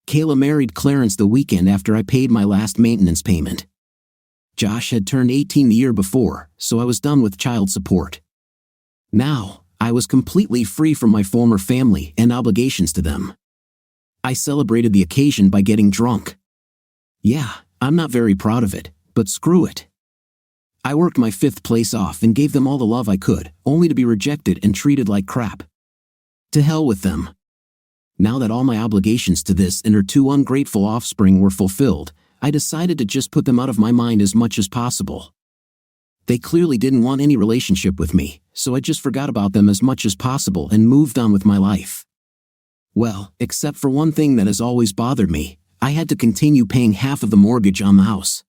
S2: Kayla married Clarence the weekend after I paid my last maintenance payment. Josh had turned 18 the year before, so I was done with child support. Now, I was completely free from my former family and obligations to them. I celebrated the occasion by getting drunk. Yeah, I'm not very proud of it, but screw it. I worked my 5th place off and gave them all the love I could, only to be rejected and treated like crap. To hell with them. Now that all my obligations to this and her 2 ungrateful offspring were fulfilled, I decided to just put them out of my mind as much as possible. They clearly didn't want any relationship with me, so I just forgot about them as much as possible and moved on with my life. Well, except for one thing that has always bothered me, I had to continue paying half of the mortgage on the house.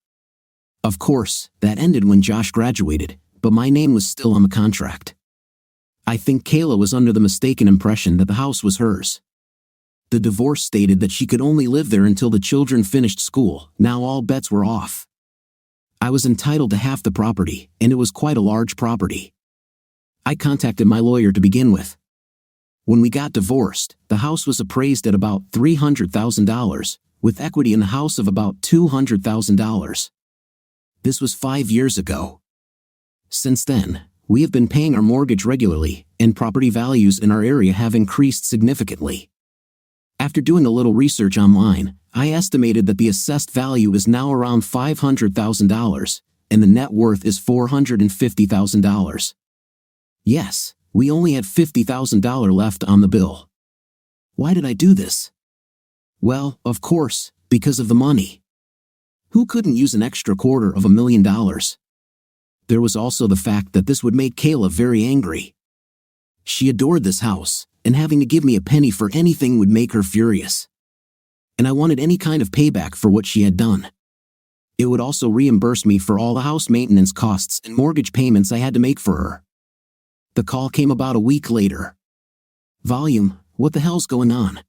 S2: Of course, that ended when Josh graduated, but my name was still on the contract. I think Kayla was under the mistaken impression that the house was hers. The divorce stated that she could only live there until the children finished school. Now all bets were off. I was entitled to half the property, and it was quite a large property. I contacted my lawyer to begin with. When we got divorced, the house was appraised at about $300,000, with equity in the house of about $200,000. This was 5 years ago. Since then, we have been paying our mortgage regularly, and property values in our area have increased significantly. After doing a little research online, I estimated that the assessed value is now around $500,000, and the net worth is $450,000. Yes, we only had $50,000 left on the bill. Why did I do this? Well, of course, because of the money. Who couldn't use an extra $250,000? There was also the fact that this would make Kayla very angry. She adored this house, and having to give me a penny for anything would make her furious. And I wanted any kind of payback for what she had done. It would also reimburse me for all the house maintenance costs and mortgage payments I had to make for her. The call came about a week later. Volume, what the hell's going on?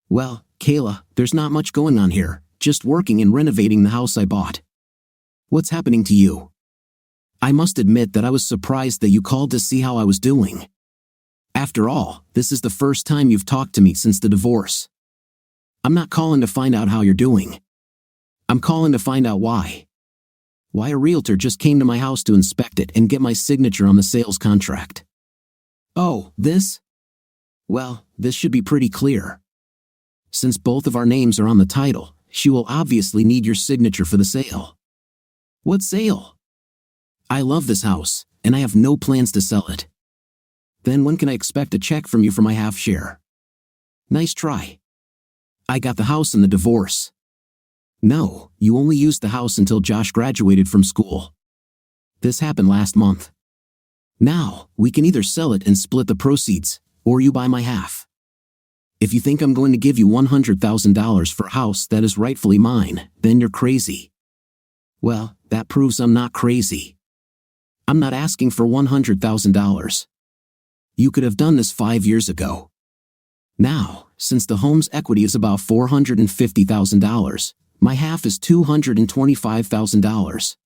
S2: Well, Kayla, there's not much going on here, just working and renovating the house I bought. What's happening to you? I must admit that I was surprised that you called to see how I was doing. After all, this is the first time you've talked to me since the divorce. I'm not calling to find out how you're doing. I'm calling to find out why. Why a realtor just came to my house to inspect it and get my signature on the sales contract. Oh, this? Well, this should be pretty clear. Since both of our names are on the title, she will obviously need your signature for the sale. What sale? I love this house, and I have no plans to sell it. Then when can I expect a check from you for my half share? Nice try. I got the house in the divorce. No, you only used the house until Josh graduated from school. This happened last month. Now, we can either sell it and split the proceeds, or you buy my half. If you think I'm going to give you $100,000 for a house that is rightfully mine, then you're crazy. Well, that proves I'm not crazy. I'm not asking for $100,000. You could have done this 5 years ago. Now, since the home's equity is about $450,000, my half is $225,000.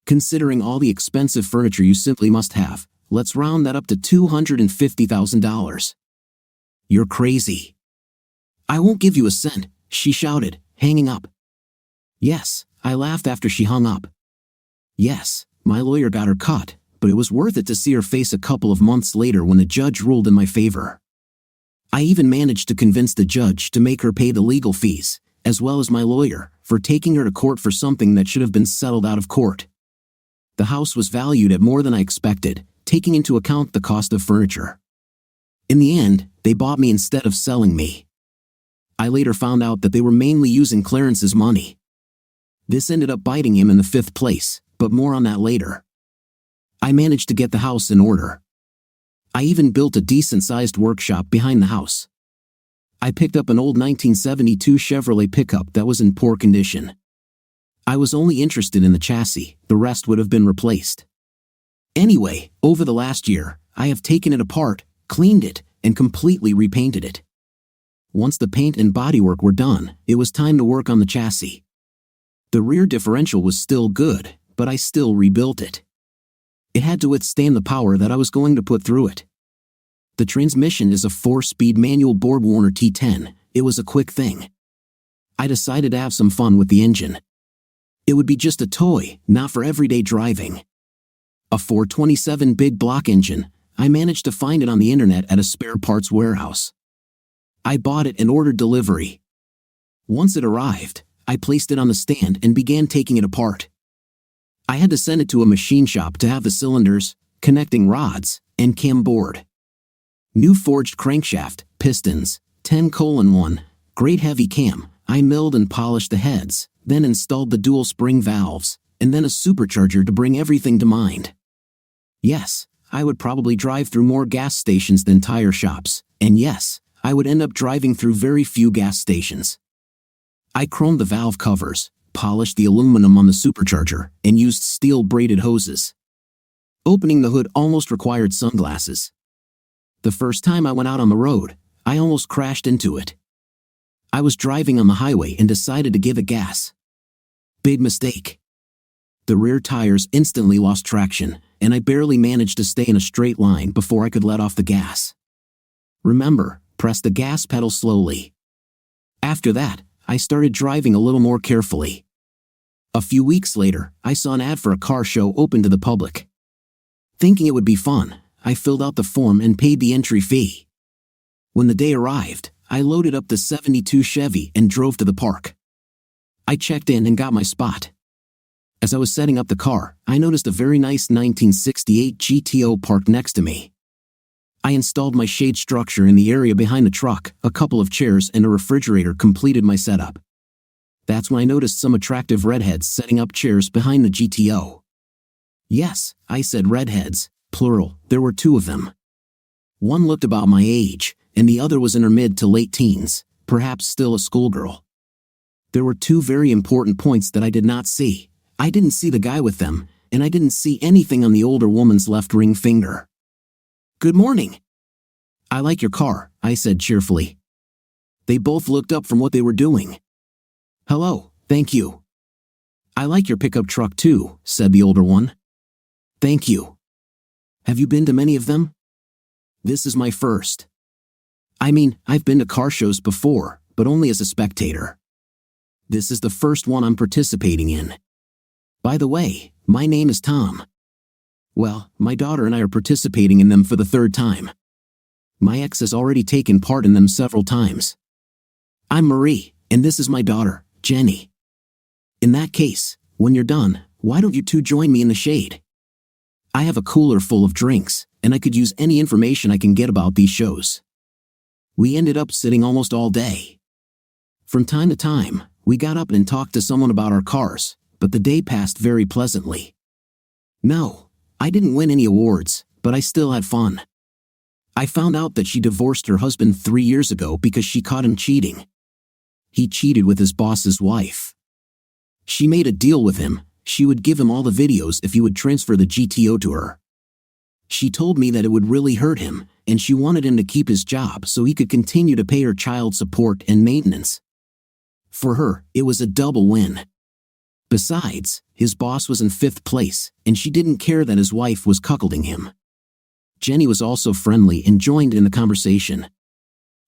S2: Considering all the expensive furniture you simply must have, let's round that up to $250,000. You're crazy. I won't give you a cent, she shouted, hanging up. Yes, I laughed after she hung up. Yes, my lawyer got her cut, but it was worth it to see her face a couple of months later when the judge ruled in my favor. I even managed to convince the judge to make her pay the legal fees, as well as my lawyer, for taking her to court for something that should have been settled out of court. The house was valued at more than I expected, taking into account the cost of furniture. In the end, they bought me instead of selling me. I later found out that they were mainly using Clarence's money. This ended up biting him in the 5th place, but more on that later. I managed to get the house in order. I even built a decent-sized workshop behind the house. I picked up an old 1972 Chevrolet pickup that was in poor condition. I was only interested in the chassis, the rest would have been replaced. Anyway, over the last year, I have taken it apart, cleaned it, and completely repainted it. Once the paint and bodywork were done, it was time to work on the chassis. The rear differential was still good, but I still rebuilt it. It had to withstand the power that I was going to put through it. The transmission is a 4-speed manual Borg-Warner T10. It was a quick thing. I decided to have some fun with the engine. It would be just a toy, not for everyday driving. A 427 big block engine. I managed to find it on the internet at a spare parts warehouse. I bought it and ordered delivery. Once it arrived, I placed it on the stand and began taking it apart. I had to send it to a machine shop to have the cylinders, connecting rods, and cam board. New forged crankshaft, pistons, 10:1, great heavy cam. I milled and polished the heads, then installed the dual spring valves, and then a supercharger to bring everything to mind. Yes, I would probably drive through more gas stations than tire shops, and yes, I would end up driving through very few gas stations. I chromed the valve covers, polished the aluminum on the supercharger, and used steel braided hoses. Opening the hood almost required sunglasses. The first time I went out on the road, I almost crashed into it. I was driving on the highway and decided to give it gas. Big mistake. The rear tires instantly lost traction, and I barely managed to stay in a straight line before I could let off the gas. Remember, press the gas pedal slowly. After that, I started driving a little more carefully. A few weeks later, I saw an ad for a car show open to the public. Thinking it would be fun, I filled out the form and paid the entry fee. When the day arrived, I loaded up the '72 Chevy and drove to the park. I checked in and got my spot. As I was setting up the car, I noticed a very nice 1968 GTO parked next to me. I installed my shade structure in the area behind the truck, a couple of chairs and a refrigerator completed my setup. That's when I noticed some attractive redheads setting up chairs behind the GTO. Yes, I said redheads, plural, there were 2 of them. One looked about my age, and the other was in her mid to late teens, perhaps still a schoolgirl. There were 2 very important points that I did not see. I didn't see the guy with them, and I didn't see anything on the older woman's left ring finger. "Good morning." "I like your car," I said cheerfully. They both looked up from what they were doing. "Hello, thank you." "I like your pickup truck too," said the older one. "Thank you. Have you been to many of them?" "This is my first. I mean, I've been to car shows before, but only as a spectator. This is the first one I'm participating in. By the way, my name is Tom. Well, my daughter and I are participating in them for the 3rd time. My ex has already taken part in them several times. I'm Marie, and this is my daughter, Jenny. In that case, when you're done, why don't you 2 join me in the shade? I have a cooler full of drinks, and I could use any information I can get about these shows." We ended up sitting almost all day. From time to time, we got up and talked to someone about our cars, but the day passed very pleasantly. No, I didn't win any awards, but I still had fun. I found out that she divorced her husband 3 years ago because she caught him cheating. He cheated with his boss's wife. She made a deal with him. She would give him all the videos if he would transfer the GTO to her. She told me that it would really hurt him, and she wanted him to keep his job so he could continue to pay her child support and maintenance. For her, it was a double win. Besides, his boss was in 5th place, and she didn't care that his wife was cuckolding him. Jenny was also friendly and joined in the conversation.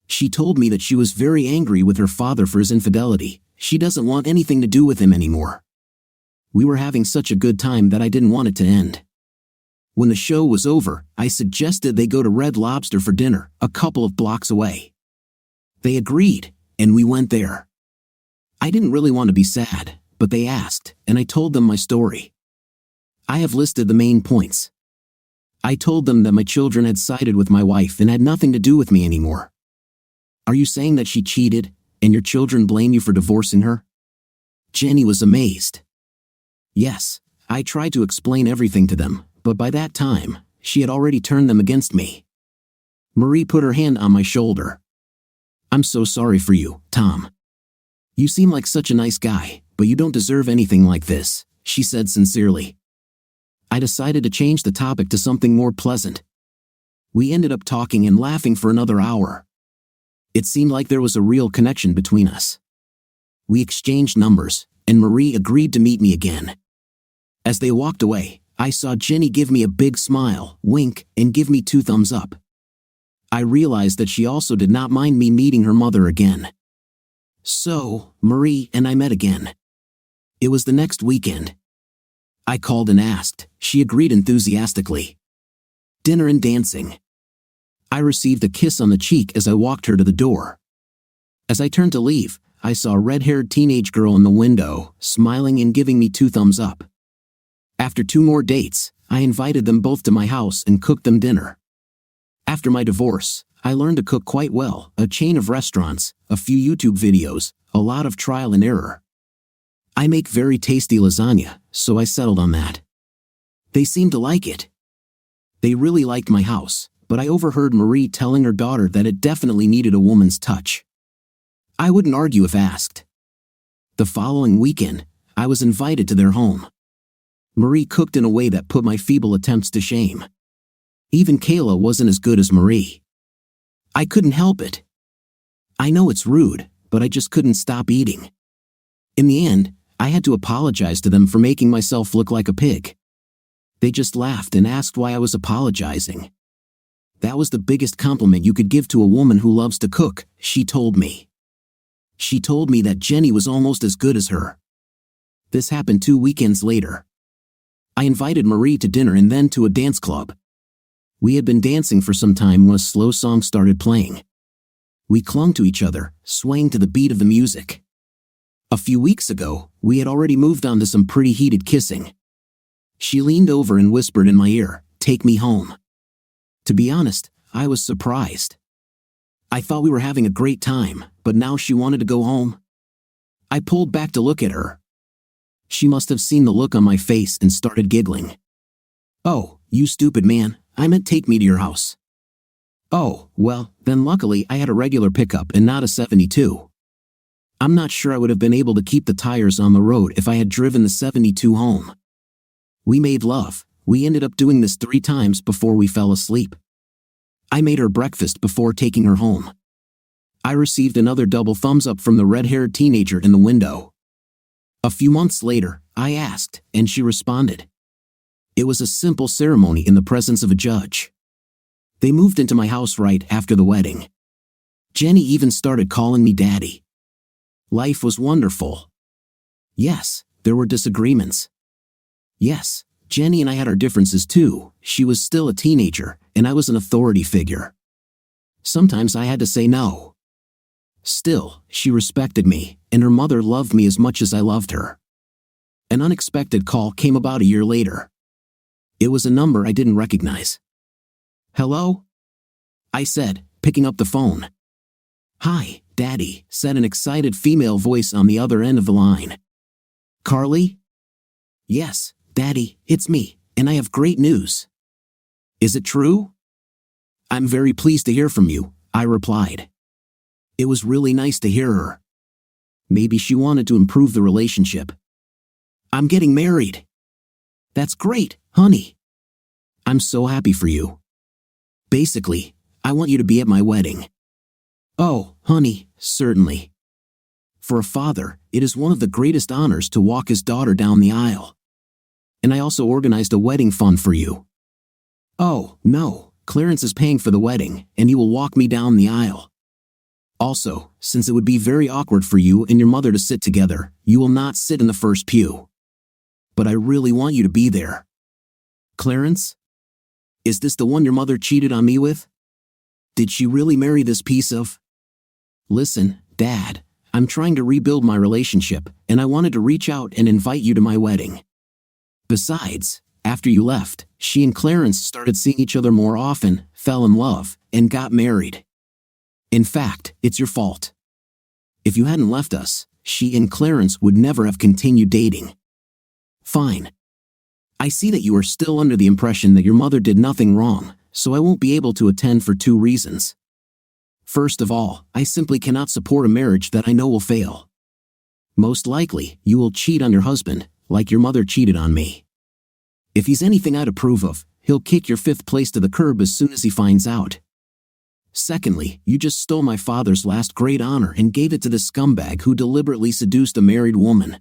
S2: She told me that she was very angry with her father for his infidelity. She doesn't want anything to do with him anymore. We were having such a good time that I didn't want it to end. When the show was over, I suggested they go to Red Lobster for dinner, a couple of blocks away. They agreed, and we went there. I didn't really want to be sad, but they asked, and I told them my story. I have listed the main points. I told them that my children had sided with my wife and had nothing to do with me anymore. Are you saying that she cheated, and your children blame you for divorcing her? Jenny was amazed. Yes, I tried to explain everything to them, but by that time, she had already turned them against me. Marie put her hand on my shoulder. I'm so sorry for you, Tom. You seem like such a nice guy, but you don't deserve anything like this, she said sincerely. I decided to change the topic to something more pleasant. We ended up talking and laughing for another hour. It seemed like there was a real connection between us. We exchanged numbers, and Marie agreed to meet me again. As they walked away, I saw Jenny give me a big smile, wink, and give me 2 thumbs up. I realized that she also did not mind me meeting her mother again. So, Marie and I met again. It was the next weekend. I called and asked. She agreed enthusiastically. Dinner and dancing. I received a kiss on the cheek as I walked her to the door. As I turned to leave, I saw a red-haired teenage girl in the window, smiling and giving me 2 thumbs up. After 2 more dates, I invited them both to my house and cooked them dinner. After my divorce, I learned to cook quite well, a chain of restaurants, a few YouTube videos, a lot of trial and error. I make very tasty lasagna, so I settled on that. They seemed to like it. They really liked my house, but I overheard Marie telling her daughter that it definitely needed a woman's touch. I wouldn't argue if asked. The following weekend, I was invited to their home. Marie cooked in a way that put my feeble attempts to shame. Even Kayla wasn't as good as Marie. I couldn't help it. I know it's rude, but I just couldn't stop eating. In the end, I had to apologize to them for making myself look like a pig. They just laughed and asked why I was apologizing. That was the biggest compliment you could give to a woman who loves to cook, she told me. She told me that Jenny was almost as good as her. This happened 2 weekends later. I invited Marie to dinner and then to a dance club. We had been dancing for some time when a slow song started playing. We clung to each other, swaying to the beat of the music. A few weeks ago, we had already moved on to some pretty heated kissing. She leaned over and whispered in my ear, "Take me home." To be honest, I was surprised. I thought we were having a great time, but now she wanted to go home. I pulled back to look at her. She must have seen the look on my face and started giggling. "Oh, you stupid man, I meant take me to your house." "Oh, well, then luckily I had a regular pickup and not a 72. I'm not sure I would have been able to keep the tires on the road if I had driven the 72 home." We made love. We ended up doing this 3 times before we fell asleep. I made her breakfast before taking her home. I received another double thumbs up from the red-haired teenager in the window. A few months later, I asked, and she responded. It was a simple ceremony in the presence of a judge. They moved into my house right after the wedding. Jenny even started calling me daddy. Life was wonderful. Yes, there were disagreements. Yes, Jenny and I had our differences too. She was still a teenager, and I was an authority figure. Sometimes I had to say no. Still, she respected me, and her mother loved me as much as I loved her. An unexpected call came about a year later. It was a number I didn't recognize. "Hello?" I said, picking up the phone. "Hi, Daddy," said an excited female voice on the other end of the line. "Carly?" "Yes, Daddy, it's me, and I have great news." "Is it true?" "I'm very pleased to hear from you," I replied. It was really nice to hear her. Maybe she wanted to improve the relationship. "I'm getting married." "That's great, honey." "I'm so happy for you. Basically, I want you to be at my wedding." "Oh, honey, certainly." For a father, it is one of the greatest honors to walk his daughter down the aisle. "And I also organized a wedding fund for you." "Oh, no, Clarence is paying for the wedding, and he will walk me down the aisle. Also, since it would be very awkward for you and your mother to sit together, you will not sit in the first pew. But I really want you to be there." "Clarence? Is this the one your mother cheated on me with? Did she really marry this piece of—" "Listen, Dad, I'm trying to rebuild my relationship, and I wanted to reach out and invite you to my wedding. Besides, after you left, she and Clarence started seeing each other more often, fell in love, and got married. In fact, it's your fault. If you hadn't left us, she and Clarence would never have continued dating." "Fine. I see that you are still under the impression that your mother did nothing wrong, so I won't be able to attend for 2 reasons. First of all, I simply cannot support a marriage that I know will fail. Most likely, you will cheat on your husband, like your mother cheated on me. If he's anything I'd approve of, he'll kick your 5th place to the curb as soon as he finds out. Secondly, you just stole my father's last great honor and gave it to this scumbag who deliberately seduced a married woman.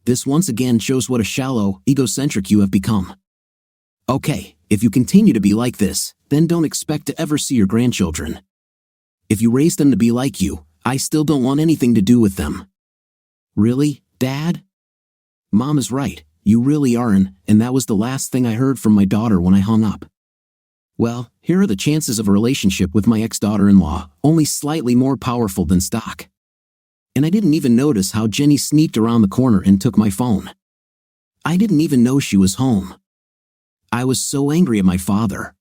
S2: This once again shows what a shallow, egocentric you have become. Okay, if you continue to be like this, then don't expect to ever see your grandchildren. If you raise them to be like you, I still don't want anything to do with them." "Really, Dad?" "Mom is right, you really aren't, and that was the last thing I heard from my daughter when I hung up. Well, here are the chances of a relationship with my ex-daughter-in-law, only slightly more powerful than stock. And I didn't even notice how Jenny sneaked around the corner and took my phone. I didn't even know she was home. I was so angry at my father.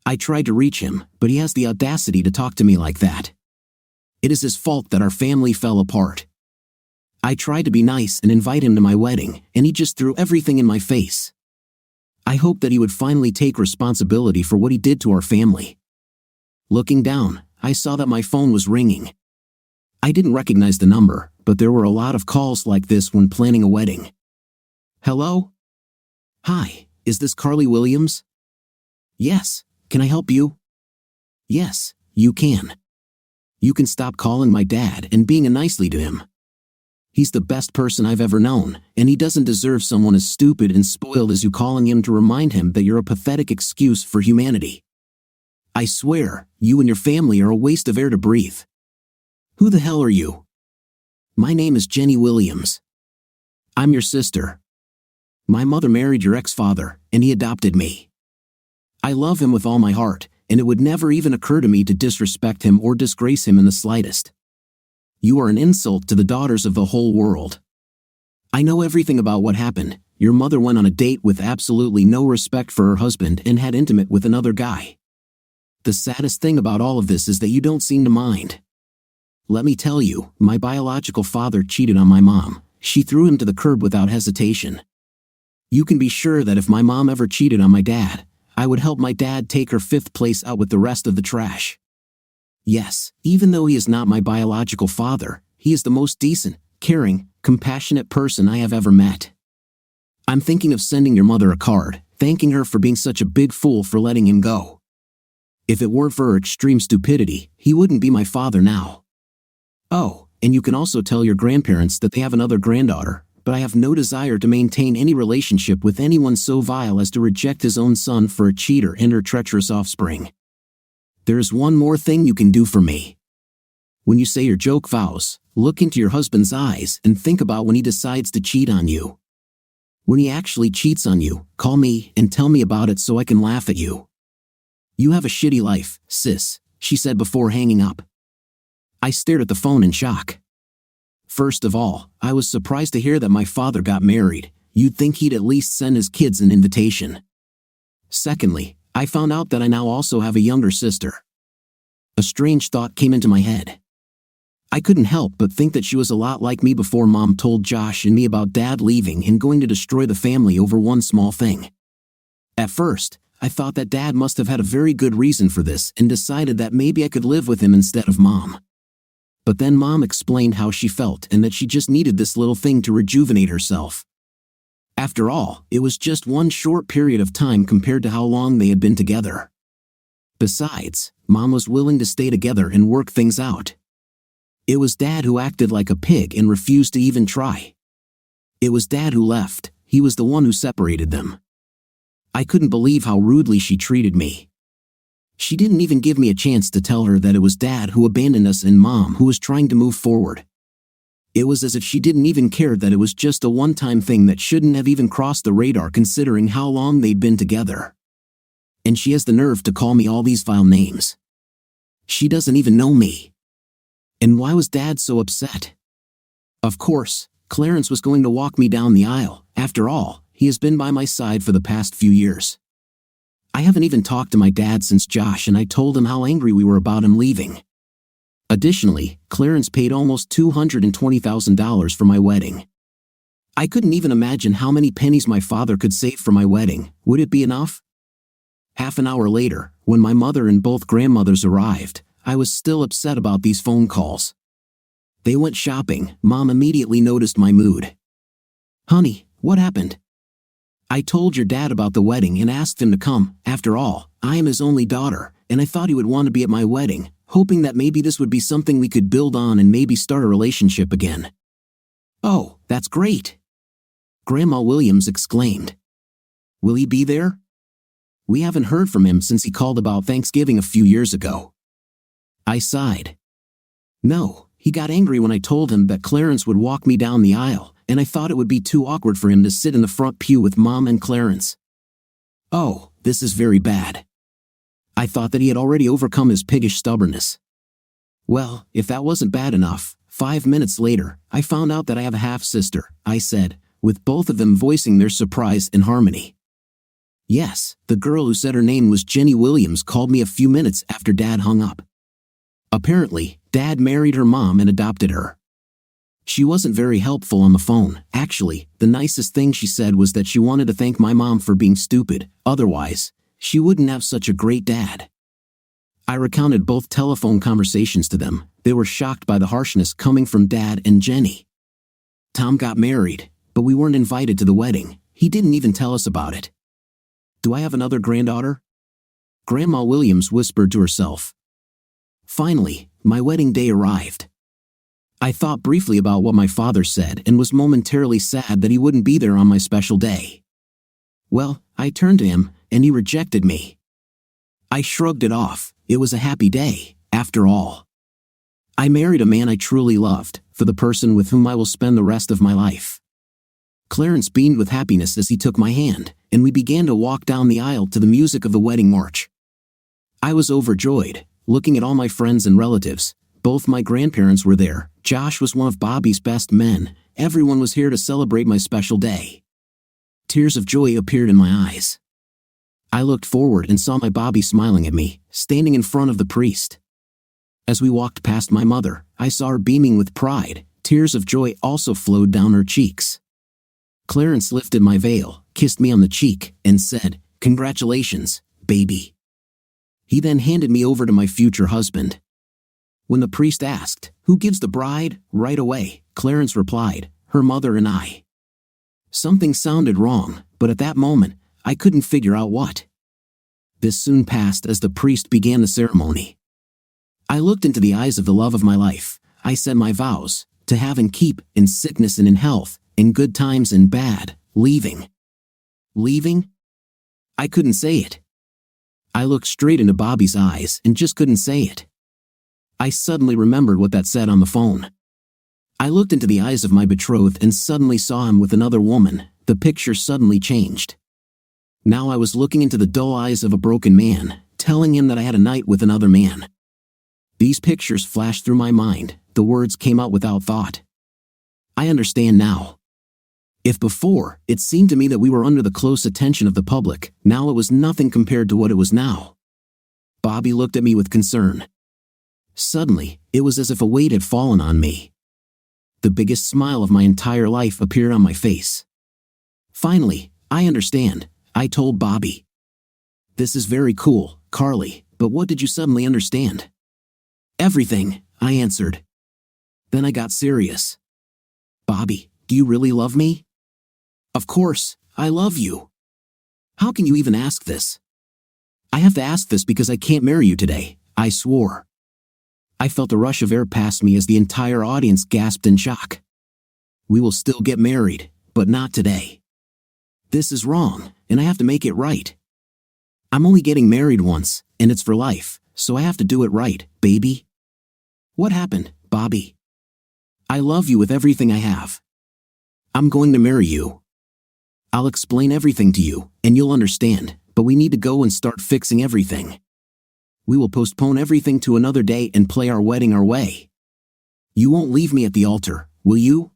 S2: I tried to reach him, but he has the audacity to talk to me like that. It is his fault that our family fell apart. I tried to be nice and invite him to my wedding, and he just threw everything in my face. I hoped that he would finally take responsibility for what he did to our family." Looking down, I saw that my phone was ringing. I didn't recognize the number, but there were a lot of calls like this when planning a wedding. "Hello? Hi, is this Carly Williams?" "Yes, can I help you?" "Yes, you can. You can stop calling my dad and being nicely to him. He's the best person I've ever known, and he doesn't deserve someone as stupid and spoiled as you calling him to remind him that you're a pathetic excuse for humanity. I swear, you and your family are a waste of air to breathe. Who the hell are you?" "My name is Jenny Williams. I'm your sister. My mother married your ex-father, and he adopted me. I love him with all my heart, and it would never even occur to me to disrespect him or disgrace him in the slightest. You are an insult to the daughters of the whole world. I know everything about what happened. Your mother went on a date with absolutely no respect for her husband and had intimate with another guy. The saddest thing about all of this is that you don't seem to mind. Let me tell you, my biological father cheated on my mom. She threw him to the curb without hesitation. You can be sure that if my mom ever cheated on my dad, I would help my dad take her 5th place out with the rest of the trash. Yes, even though he is not my biological father, he is the most decent, caring, compassionate person I have ever met. I'm thinking of sending your mother a card, thanking her for being such a big fool for letting him go. If it weren't for her extreme stupidity, he wouldn't be my father now. Oh, and you can also tell your grandparents that they have another granddaughter, but I have no desire to maintain any relationship with anyone so vile as to reject his own son for a cheater and her treacherous offspring. There's one more thing you can do for me. When you say your joke vows, look into your husband's eyes and think about when he decides to cheat on you. When he actually cheats on you, call me and tell me about it so I can laugh at you. You have a shitty life, sis, she said before hanging up. I stared at the phone in shock. First of all, I was surprised to hear that my father got married. You'd think he'd at least send his kids an invitation. Secondly, I found out that I now also have a younger sister. A strange thought came into my head. I couldn't help but think that she was a lot like me before Mom told Josh and me about Dad leaving and going to destroy the family over one small thing. At first, I thought that Dad must have had a very good reason for this and decided that maybe I could live with him instead of Mom. But then Mom explained how she felt and that she just needed this little thing to rejuvenate herself. After all, it was just one short period of time compared to how long they had been together. Besides, Mom was willing to stay together and work things out. It was Dad who acted like a pig and refused to even try. It was Dad who left. He was the one who separated them. I couldn't believe how rudely she treated me. She didn't even give me a chance to tell her that it was Dad who abandoned us and Mom who was trying to move forward. It was as if she didn't even care that it was just a one-time thing that shouldn't have even crossed the radar considering how long they'd been together. And she has the nerve to call me all these vile names. She doesn't even know me. And why was Dad so upset? Of course, Clarence was going to walk me down the aisle. After all, he has been by my side for the past few years. I haven't even talked to my dad since Josh and I told him how angry we were about him leaving. Additionally, Clarence paid almost $220,000 for my wedding. I couldn't even imagine how many pennies my father could save for my wedding. Would it be enough? Half an hour later, when my mother and both grandmothers arrived, I was still upset about these phone calls. They went shopping. Mom immediately noticed my mood. Honey, what happened? I told your dad about the wedding and asked him to come. After all, I am his only daughter, and I thought he would want to be at my wedding, hoping that maybe this would be something we could build on and maybe start a relationship again. Oh, that's great! Grandma Williams exclaimed. Will he be there? We haven't heard from him since he called about Thanksgiving a few years ago. I sighed. No, he got angry when I told him that Clarence would walk me down the aisle, and I thought it would be too awkward for him to sit in the front pew with Mom and Clarence. Oh, this is very bad. I thought that he had already overcome his piggish stubbornness. Well, if that wasn't bad enough, 5 minutes later, I found out that I have a half-sister, I said, with both of them voicing their surprise in harmony. Yes, the girl who said her name was Jenny Williams called me a few minutes after Dad hung up. Apparently, Dad married her mom and adopted her. She wasn't very helpful on the phone. Actually, the nicest thing she said was that she wanted to thank my mom for being stupid. Otherwise, she wouldn't have such a great dad. I recounted both telephone conversations to them. They were shocked by the harshness coming from Dad and Jenny. Tom got married, but we weren't invited to the wedding. He didn't even tell us about it. Do I have another granddaughter? Grandma Williams whispered to herself. Finally, my wedding day arrived. I thought briefly about what my father said and was momentarily sad that he wouldn't be there on my special day. Well, I turned to him, and he rejected me. I shrugged it off. It was a happy day, after all. I married a man I truly loved, for the person with whom I will spend the rest of my life. Clarence beamed with happiness as he took my hand, and we began to walk down the aisle to the music of the wedding march. I was overjoyed, looking at all my friends and relatives. Both my grandparents were there, Josh was one of Bobby's best men. Everyone was here to celebrate my special day. Tears of joy appeared in my eyes. I looked forward and saw my Bobby smiling at me, standing in front of the priest. As we walked past my mother, I saw her beaming with pride. Tears of joy also flowed down her cheeks. Clarence lifted my veil, kissed me on the cheek, and said, "Congratulations, baby." He then handed me over to my future husband. When the priest asked, "Who gives the bride?" right away, Clarence replied, "Her mother and I." Something sounded wrong, but at that moment, I couldn't figure out what. This soon passed as the priest began the ceremony. I looked into the eyes of the love of my life. I said my vows, to have and keep, in sickness and in health, in good times and bad, leaving. Leaving? I couldn't say it. I looked straight into Bobby's eyes and just couldn't say it. I suddenly remembered what that said on the phone. I looked into the eyes of my betrothed and suddenly saw him with another woman. The picture suddenly changed. Now I was looking into the dull eyes of a broken man, telling him that I had a night with another man. These pictures flashed through my mind. The words came out without thought. I understand now. If before, it seemed to me that we were under the close attention of the public, now it was nothing compared to what it was now. Bobby looked at me with concern. Suddenly, it was as if a weight had fallen on me. The biggest smile of my entire life appeared on my face. Finally, I understand, I told Bobby. This is very cool, Carly, but what did you suddenly understand? Everything, I answered. Then I got serious. Bobby, do you really love me? Of course, I love you. How can you even ask this? I have to ask this because I can't marry you today, I swore. I felt a rush of air past me as the entire audience gasped in shock. We will still get married, but not today. This is wrong, and I have to make it right. I'm only getting married once, and it's for life, so I have to do it right, baby. What happened, Bobby? I love you with everything I have. I'm going to marry you. I'll explain everything to you, and you'll understand, but we need to go and start fixing everything. We will postpone everything to another day and play our wedding our way. You won't leave me at the altar, will you?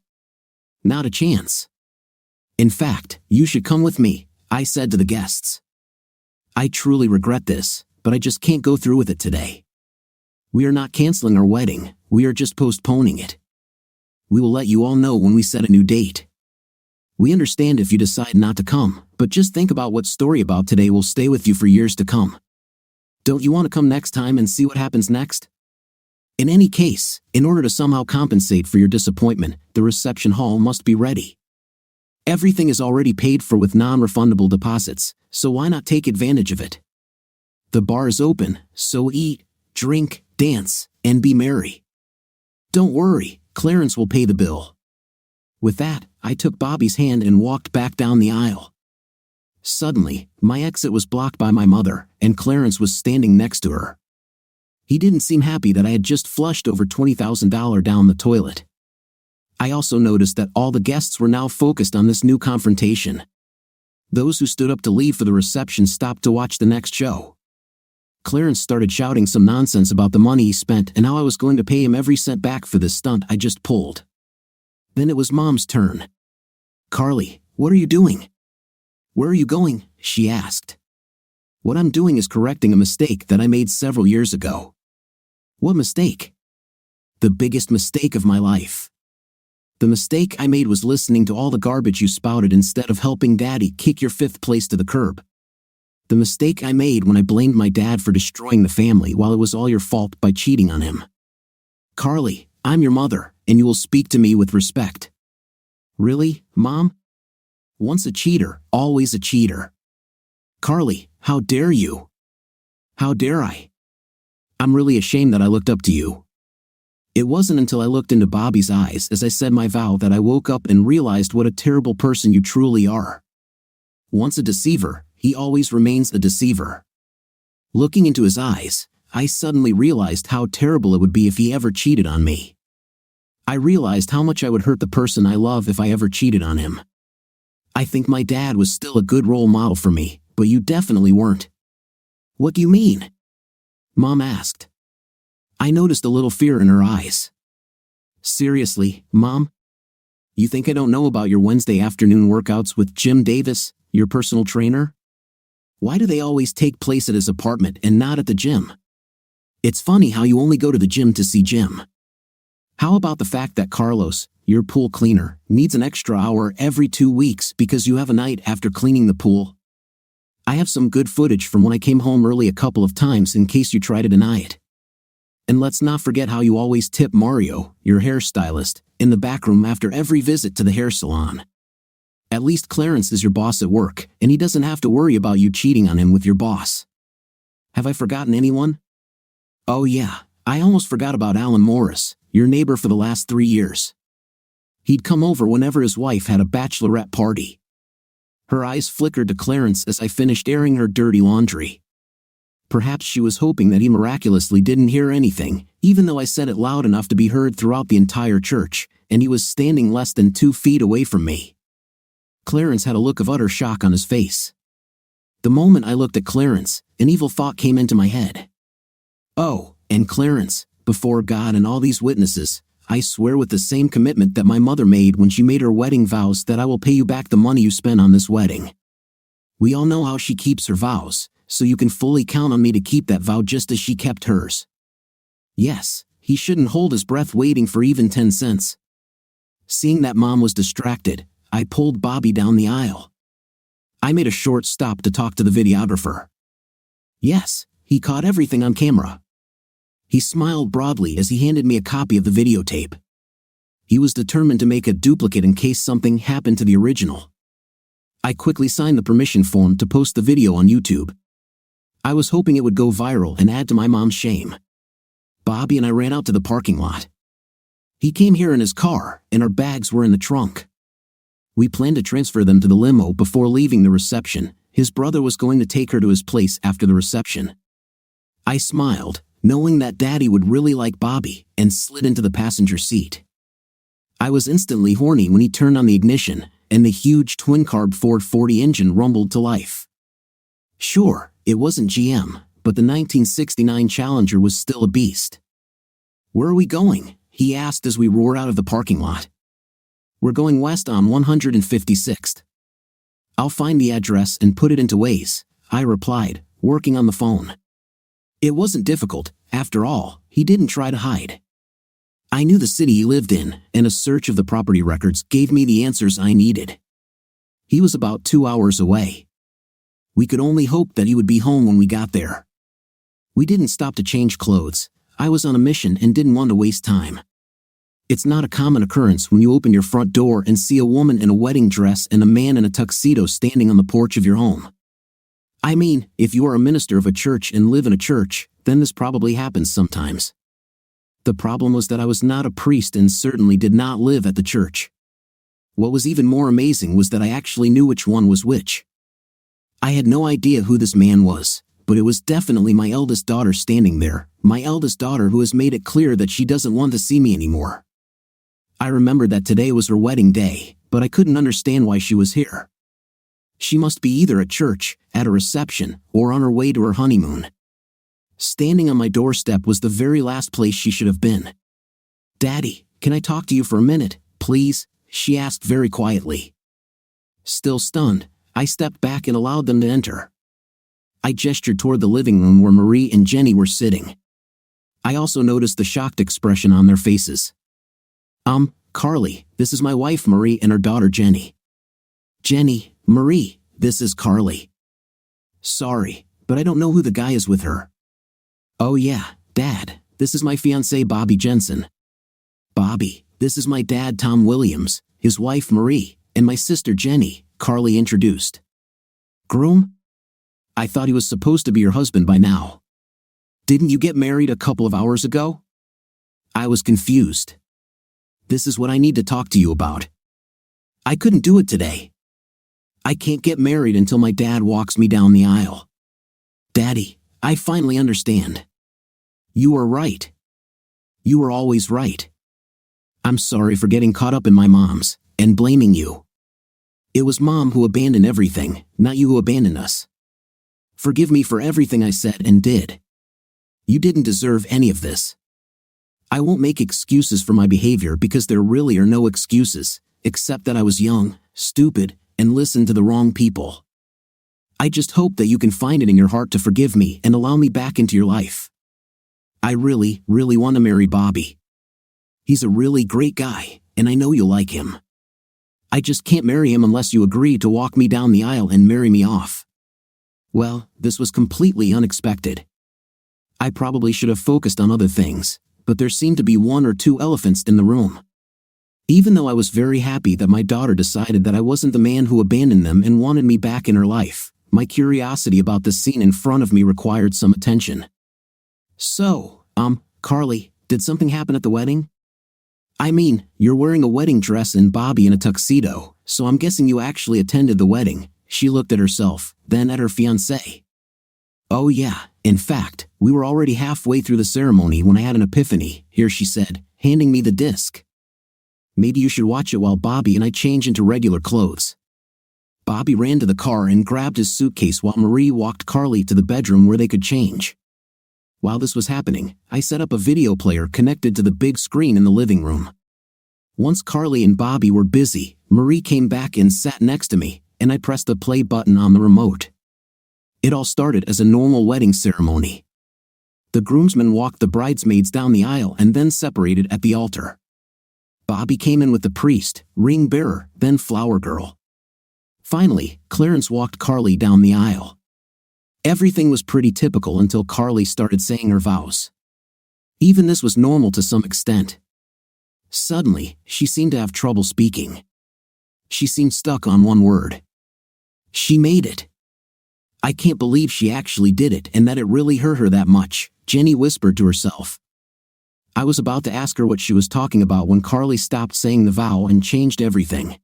S2: Not a chance. In fact, you should come with me, I said to the guests. I truly regret this, but I just can't go through with it today. We are not canceling our wedding, we are just postponing it. We will let you all know when we set a new date. We understand if you decide not to come, but just think about what story about today will stay with you for years to come. Don't you want to come next time and see what happens next? In any case, in order to somehow compensate for your disappointment, the reception hall must be ready. Everything is already paid for with non-refundable deposits, so why not take advantage of it? The bar is open, so eat, drink, dance, and be merry. Don't worry, Clarence will pay the bill. With that, I took Bobby's hand and walked back down the aisle. Suddenly, my exit was blocked by my mother, and Clarence was standing next to her. He didn't seem happy that I had just flushed over $20,000 down the toilet. I also noticed that all the guests were now focused on this new confrontation. Those who stood up to leave for the reception stopped to watch the next show. Clarence started shouting some nonsense about the money he spent and how I was going to pay him every cent back for this stunt I just pulled. Then it was Mom's turn. "Carly, what are you doing?" "Where are you going?" she asked. "What I'm doing is correcting a mistake that I made several years ago." "What mistake?" "The biggest mistake of my life. The mistake I made was listening to all the garbage you spouted instead of helping Daddy kick your fifth place to the curb. The mistake I made when I blamed my dad for destroying the family while it was all your fault by cheating on him. Carly, I'm your mother, and you will speak to me with respect." "Really, Mom?" "Once a cheater, always a cheater." "Carly, how dare you?" "How dare I?" "I'm really ashamed that I looked up to you." It wasn't until I looked into Bobby's eyes as I said my vow that I woke up and realized what a terrible person you truly are. Once a deceiver, he always remains a deceiver. Looking into his eyes, I suddenly realized how terrible it would be if he ever cheated on me. I realized how much I would hurt the person I love if I ever cheated on him. I think my dad was still a good role model for me, but you definitely weren't. "What do you mean?" Mom asked. I noticed a little fear in her eyes. Seriously, Mom? You think I don't know about your Wednesday afternoon workouts with Jim Davis, your personal trainer? Why do they always take place at his apartment and not at the gym? It's funny how you only go to the gym to see Jim. How about the fact that Carlos, your pool cleaner, needs an extra hour every 2 weeks because you have a night after cleaning the pool? I have some good footage from when I came home early a couple of times in case you try to deny it. And let's not forget how you always tip Mario, your hairstylist, in the back room after every visit to the hair salon. At least Clarence is your boss at work, and he doesn't have to worry about you cheating on him with your boss. Have I forgotten anyone? Oh yeah, I almost forgot about Alan Morris, your neighbor for the last 3 years. He'd come over whenever his wife had a bachelorette party. Her eyes flickered to Clarence as I finished airing her dirty laundry. Perhaps she was hoping that he miraculously didn't hear anything, even though I said it loud enough to be heard throughout the entire church, and he was standing less than 2 feet away from me. Clarence had a look of utter shock on his face. The moment I looked at Clarence, an evil thought came into my head. Oh, and Clarence, before God and all these witnesses, I swear with the same commitment that my mother made when she made her wedding vows that I will pay you back the money you spent on this wedding. We all know how she keeps her vows, so you can fully count on me to keep that vow just as she kept hers. Yes, he shouldn't hold his breath waiting for even 10 cents. Seeing that Mom was distracted, I pulled Bobby down the aisle. I made a short stop to talk to the videographer. Yes, he caught everything on camera. He smiled broadly as he handed me a copy of the videotape. He was determined to make a duplicate in case something happened to the original. I quickly signed the permission form to post the video on YouTube. I was hoping it would go viral and add to my mom's shame. Bobby and I ran out to the parking lot. He came here in his car, and our bags were in the trunk. We planned to transfer them to the limo before leaving the reception. His brother was going to take her to his place after the reception. I smiled, knowing that Daddy would really like Bobby, and slid into the passenger seat. I was instantly horny when he turned on the ignition, and the huge twin-carb Ford 40 engine rumbled to life. Sure, it wasn't GM, but the 1969 Challenger was still a beast. "Where are we going?" he asked as we roared out of the parking lot. "We're going west on 156th. "I'll find the address and put it into Waze," I replied, working on the phone. It wasn't difficult, after all, he didn't try to hide. I knew the city he lived in, and a search of the property records gave me the answers I needed. He was about 2 hours away. We could only hope that he would be home when we got there. We didn't stop to change clothes. I was on a mission and didn't want to waste time. It's not a common occurrence when you open your front door and see a woman in a wedding dress and a man in a tuxedo standing on the porch of your home. I mean, if you are a minister of a church and live in a church, then this probably happens sometimes. The problem was that I was not a priest and certainly did not live at the church. What was even more amazing was that I actually knew which one was which. I had no idea who this man was, but it was definitely my eldest daughter standing there, my eldest daughter who has made it clear that she doesn't want to see me anymore. I remembered that today was her wedding day, but I couldn't understand why she was here. She must be either at church, at a reception, or on her way to her honeymoon. Standing on my doorstep was the very last place she should have been. "Daddy, can I talk to you for a minute, please?" she asked very quietly. Still stunned, I stepped back and allowed them to enter. I gestured toward the living room where Marie and Jenny were sitting. I also noticed the shocked expression on their faces. Carly, this is my wife Marie and her daughter Jenny." "Jenny, Marie, this is Carly." "Sorry, but I don't know who the guy is with her." "Oh yeah, Dad, this is my fiancé Bobby Jensen." "Bobby, this is my dad Tom Williams, his wife Marie, and my sister Jenny," Carly introduced. "Groom? I thought he was supposed to be your husband by now. Didn't you get married a couple of hours ago?" I was confused. "This is what I need to talk to you about. I couldn't do it today. I can't get married until my dad walks me down the aisle." "Daddy, I finally understand. You are right. You were always right. I'm sorry for getting caught up in my mom's, and blaming you. It was Mom who abandoned everything, not you who abandoned us. Forgive me for everything I said and did. You didn't deserve any of this." I won't make excuses for my behavior because there really are no excuses, except that I was young, stupid, and listened to the wrong people. I just hope that you can find it in your heart to forgive me and allow me back into your life. I really, really want to marry Bobby. He's a really great guy, and I know you'll like him. I just can't marry him unless you agree to walk me down the aisle and marry me off. Well, this was completely unexpected. I probably should have focused on other things, but there seemed to be one or two elephants in the room. Even though I was very happy that my daughter decided that I wasn't the man who abandoned them and wanted me back in her life, my curiosity about the scene in front of me required some attention. So, Carly, did something happen at the wedding? I mean, you're wearing a wedding dress and Bobby in a tuxedo, so I'm guessing you actually attended the wedding. She looked at herself, then at her fiancé. Oh yeah, in fact, we were already halfway through the ceremony when I had an epiphany, here she said, handing me the disc. Maybe you should watch it while Bobby and I change into regular clothes. Bobby ran to the car and grabbed his suitcase while Marie walked Carly to the bedroom where they could change. While this was happening, I set up a video player connected to the big screen in the living room. Once Carly and Bobby were busy, Marie came back and sat next to me, and I pressed the play button on the remote. It all started as a normal wedding ceremony. The groomsmen walked the bridesmaids down the aisle and then separated at the altar. Bobby came in with the priest, ring bearer, then flower girl. Finally, Clarence walked Carly down the aisle. Everything was pretty typical until Carly started saying her vows. Even this was normal to some extent. Suddenly, she seemed to have trouble speaking. She seemed stuck on one word. She made it. I can't believe she actually did it and that it really hurt her that much, Jenny whispered to herself. I was about to ask her what she was talking about when Carly stopped saying the vow and changed everything.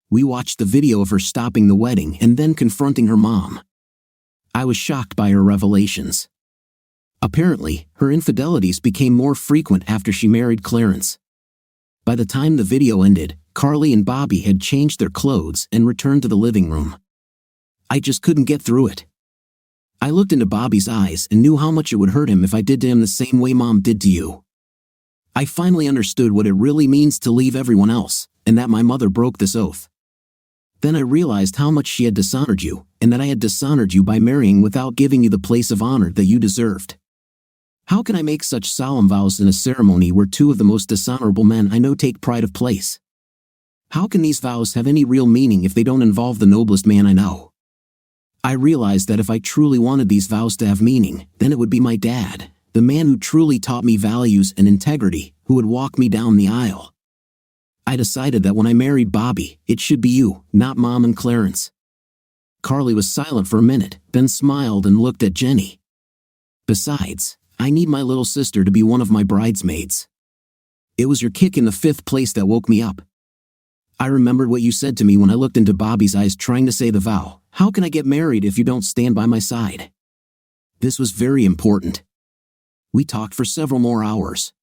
S2: We watched the video of her stopping the wedding and then confronting her mom. I was shocked by her revelations. Apparently, her infidelities became more frequent after she married Clarence. By the time the video ended, Carly and Bobby had changed their clothes and returned to the living room. I just couldn't get through it. I looked into Bobby's eyes and knew how much it would hurt him if I did to him the same way Mom did to you. I finally understood what it really means to leave everyone else, and that my mother broke this oath. Then I realized how much she had dishonored you, and that I had dishonored you by marrying without giving you the place of honor that you deserved. How can I make such solemn vows in a ceremony where two of the most dishonorable men I know take pride of place? How can these vows have any real meaning if they don't involve the noblest man I know? I realized that if I truly wanted these vows to have meaning, then it would be my dad, the man who truly taught me values and integrity, who would walk me down the aisle. I decided that when I married Bobby, it should be you, not Mom and Clarence. Carly was silent for a minute, then smiled and looked at Jenny. Besides, I need my little sister to be one of my bridesmaids. It was your kick in the fifth place that woke me up. I remembered what you said to me when I looked into Bobby's eyes trying to say the vow. How can I get married if you don't stand by my side? This was very important. We talked for several more hours.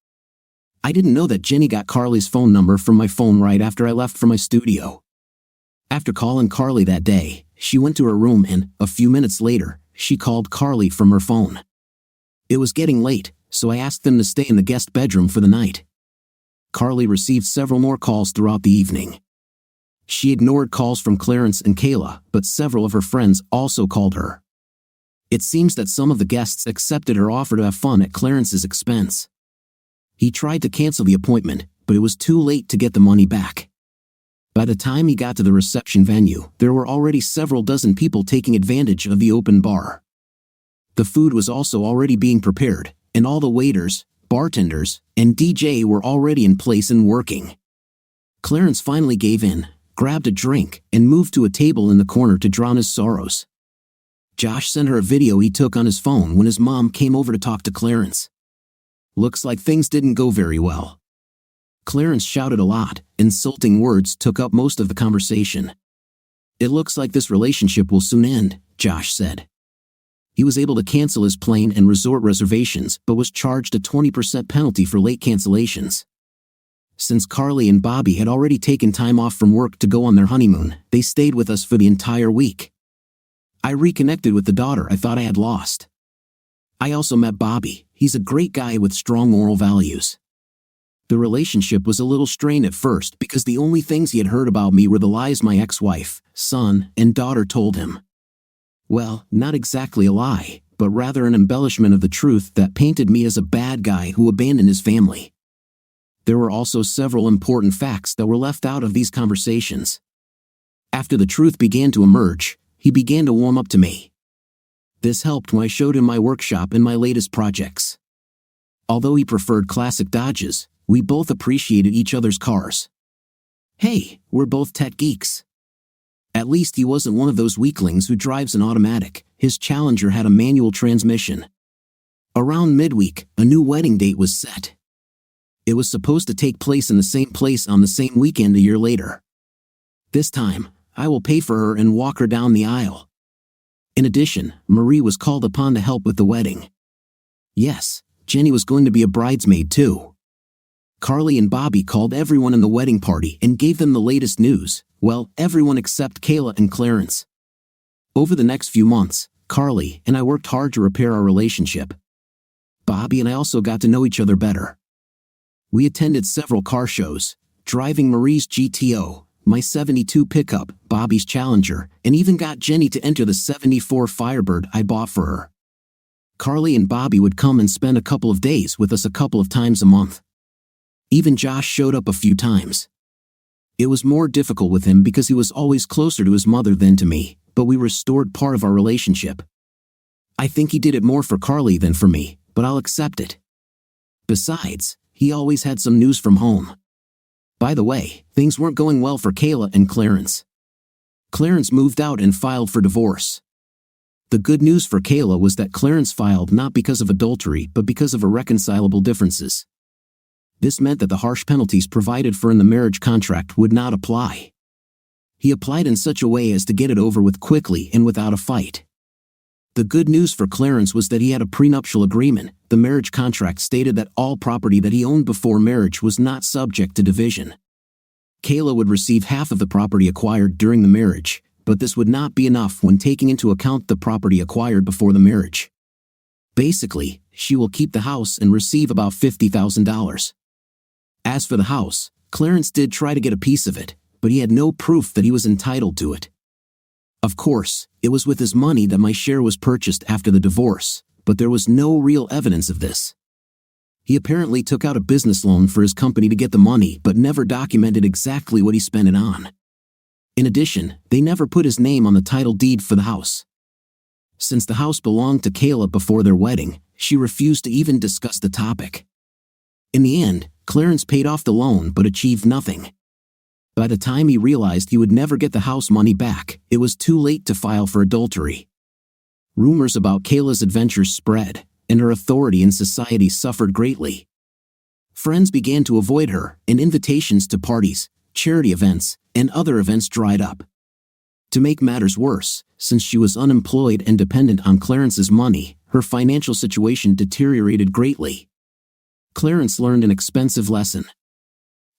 S2: I didn't know that Jenny got Carly's phone number from my phone right after I left for my studio. After calling Carly that day, she went to her room and, a few minutes later, she called Carly from her phone. It was getting late, so I asked them to stay in the guest bedroom for the night. Carly received several more calls throughout the evening. She ignored calls from Clarence and Kayla, but several of her friends also called her. It seems that some of the guests accepted her offer to have fun at Clarence's expense. He tried to cancel the appointment, but it was too late to get the money back. By the time he got to the reception venue, there were already several dozen people taking advantage of the open bar. The food was also already being prepared, and all the waiters, bartenders, and DJ were already in place and working. Clarence finally gave in, grabbed a drink, and moved to a table in the corner to drown his sorrows. Josh sent her a video he took on his phone when his mom came over to talk to Clarence. Looks like things didn't go very well. Clarence shouted a lot, insulting words took up most of the conversation. It looks like this relationship will soon end, Josh said. He was able to cancel his plane and resort reservations but was charged a 20% penalty for late cancellations. Since Carly and Bobby had already taken time off from work to go on their honeymoon, they stayed with us for the entire week. I reconnected with the daughter I thought I had lost. I also met Bobby. He's a great guy with strong moral values. The relationship was a little strained at first because the only things he had heard about me were the lies my ex-wife, son, and daughter told him. Well, not exactly a lie, but rather an embellishment of the truth that painted me as a bad guy who abandoned his family. There were also several important facts that were left out of these conversations. After the truth began to emerge, he began to warm up to me. This helped when I showed him my workshop and my latest projects. Although he preferred classic Dodges, we both appreciated each other's cars. Hey, we're both tech geeks. At least he wasn't one of those weaklings who drives an automatic. His Challenger had a manual transmission. Around midweek, a new wedding date was set. It was supposed to take place in the same place on the same weekend a year later. This time, I will pay for her and walk her down the aisle. In addition, Marie was called upon to help with the wedding. Yes, Jenny was going to be a bridesmaid too. Carly and Bobby called everyone in the wedding party and gave them the latest news. Well, everyone except Kayla and Clarence. Over the next few months, Carly and I worked hard to repair our relationship. Bobby and I also got to know each other better. We attended several car shows, driving Marie's GTO, my 72 pickup, Bobby's Challenger, and even got Jenny to enter the 74 Firebird I bought for her. Carly and Bobby would come and spend a couple of days with us a couple of times a month. Even Josh showed up a few times. It was more difficult with him because he was always closer to his mother than to me, but we restored part of our relationship. I think he did it more for Carly than for me, but I'll accept it. Besides, he always had some news from home. By the way, things weren't going well for Kayla and Clarence. Clarence moved out and filed for divorce. The good news for Kayla was that Clarence filed not because of adultery but because of irreconcilable differences. This meant that the harsh penalties provided for in the marriage contract would not apply. He applied in such a way as to get it over with quickly and without a fight. The good news for Clarence was that he had a prenuptial agreement. The marriage contract stated that all property that he owned before marriage was not subject to division. Kayla would receive half of the property acquired during the marriage, but this would not be enough when taking into account the property acquired before the marriage. Basically, she will keep the house and receive about $50,000. As for the house, Clarence did try to get a piece of it, but he had no proof that he was entitled to it. Of course, it was with his money that my share was purchased after the divorce, but there was no real evidence of this. He apparently took out a business loan for his company to get the money but never documented exactly what he spent it on. In addition, they never put his name on the title deed for the house. Since the house belonged to Kayla before their wedding, she refused to even discuss the topic. In the end, Clarence paid off the loan but achieved nothing. By the time he realized he would never get the house money back, it was too late to file for adultery. Rumors about Kayla's adventures spread, and her authority in society suffered greatly. Friends began to avoid her, and invitations to parties, charity events, and other events dried up. To make matters worse, since she was unemployed and dependent on Clarence's money, her financial situation deteriorated greatly. Clarence learned an expensive lesson.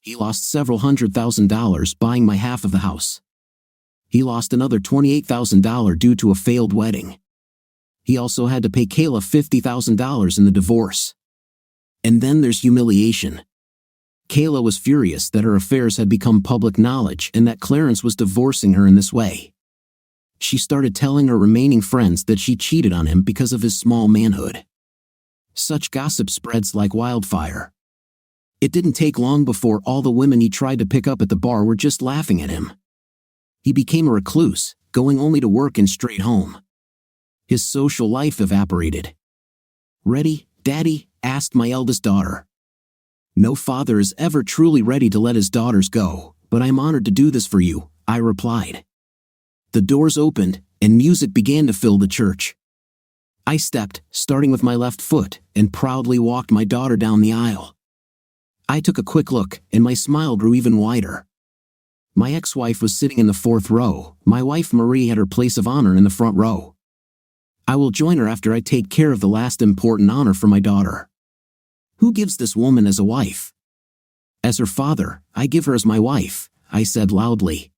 S2: He lost several $100,000 buying my half of the house. He lost another $28,000 due to a failed wedding. He also had to pay Kayla $50,000 in the divorce. And then there's humiliation. Kayla was furious that her affairs had become public knowledge and that Clarence was divorcing her in this way. She started telling her remaining friends that she cheated on him because of his small manhood. Such gossip spreads like wildfire. It didn't take long before all the women he tried to pick up at the bar were just laughing at him. He became a recluse, going only to work and straight home. His social life evaporated. "Ready, Daddy?" asked my eldest daughter. No father is ever truly ready to let his daughters go, but I'm honored to do this for you, I replied. The doors opened, and music began to fill the church. I stepped, starting with my left foot, and proudly walked my daughter down the aisle. I took a quick look, and my smile grew even wider. My ex-wife was sitting in the fourth row. My wife Marie had her place of honor in the front row. I will join her after I take care of the last important honor for my daughter. Who gives this woman as a wife? As her father, I give her as my wife, I said loudly.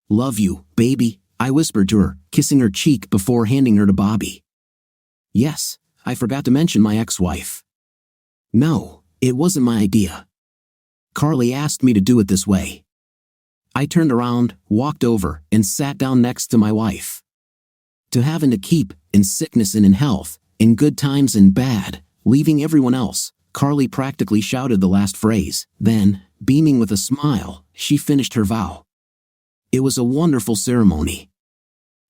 S2: Love you, baby, I whispered to her, kissing her cheek before handing her to Bobby. Yes, I forgot to mention my ex-wife. No, it wasn't my idea. Carly asked me to do it this way. I turned around, walked over, and sat down next to my wife. To having to keep, in sickness and in health, in good times and bad, leaving everyone else, Carly practically shouted the last phrase. Then, beaming with a smile, she finished her vow. It was a wonderful ceremony.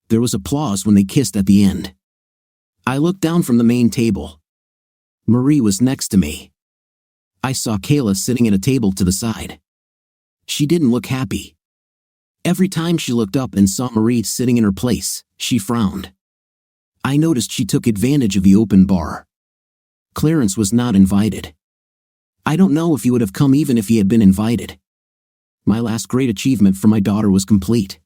S2: There was applause when they kissed at the end. I looked down from the main table. Marie was next to me. I saw Kayla sitting at a table to the side. She didn't look happy. Every time she looked up and saw Marie sitting in her place, she frowned. I noticed she took advantage of the open bar. Clarence was not invited. I don't know if he would have come even if he had been invited. My last great achievement for my daughter was complete.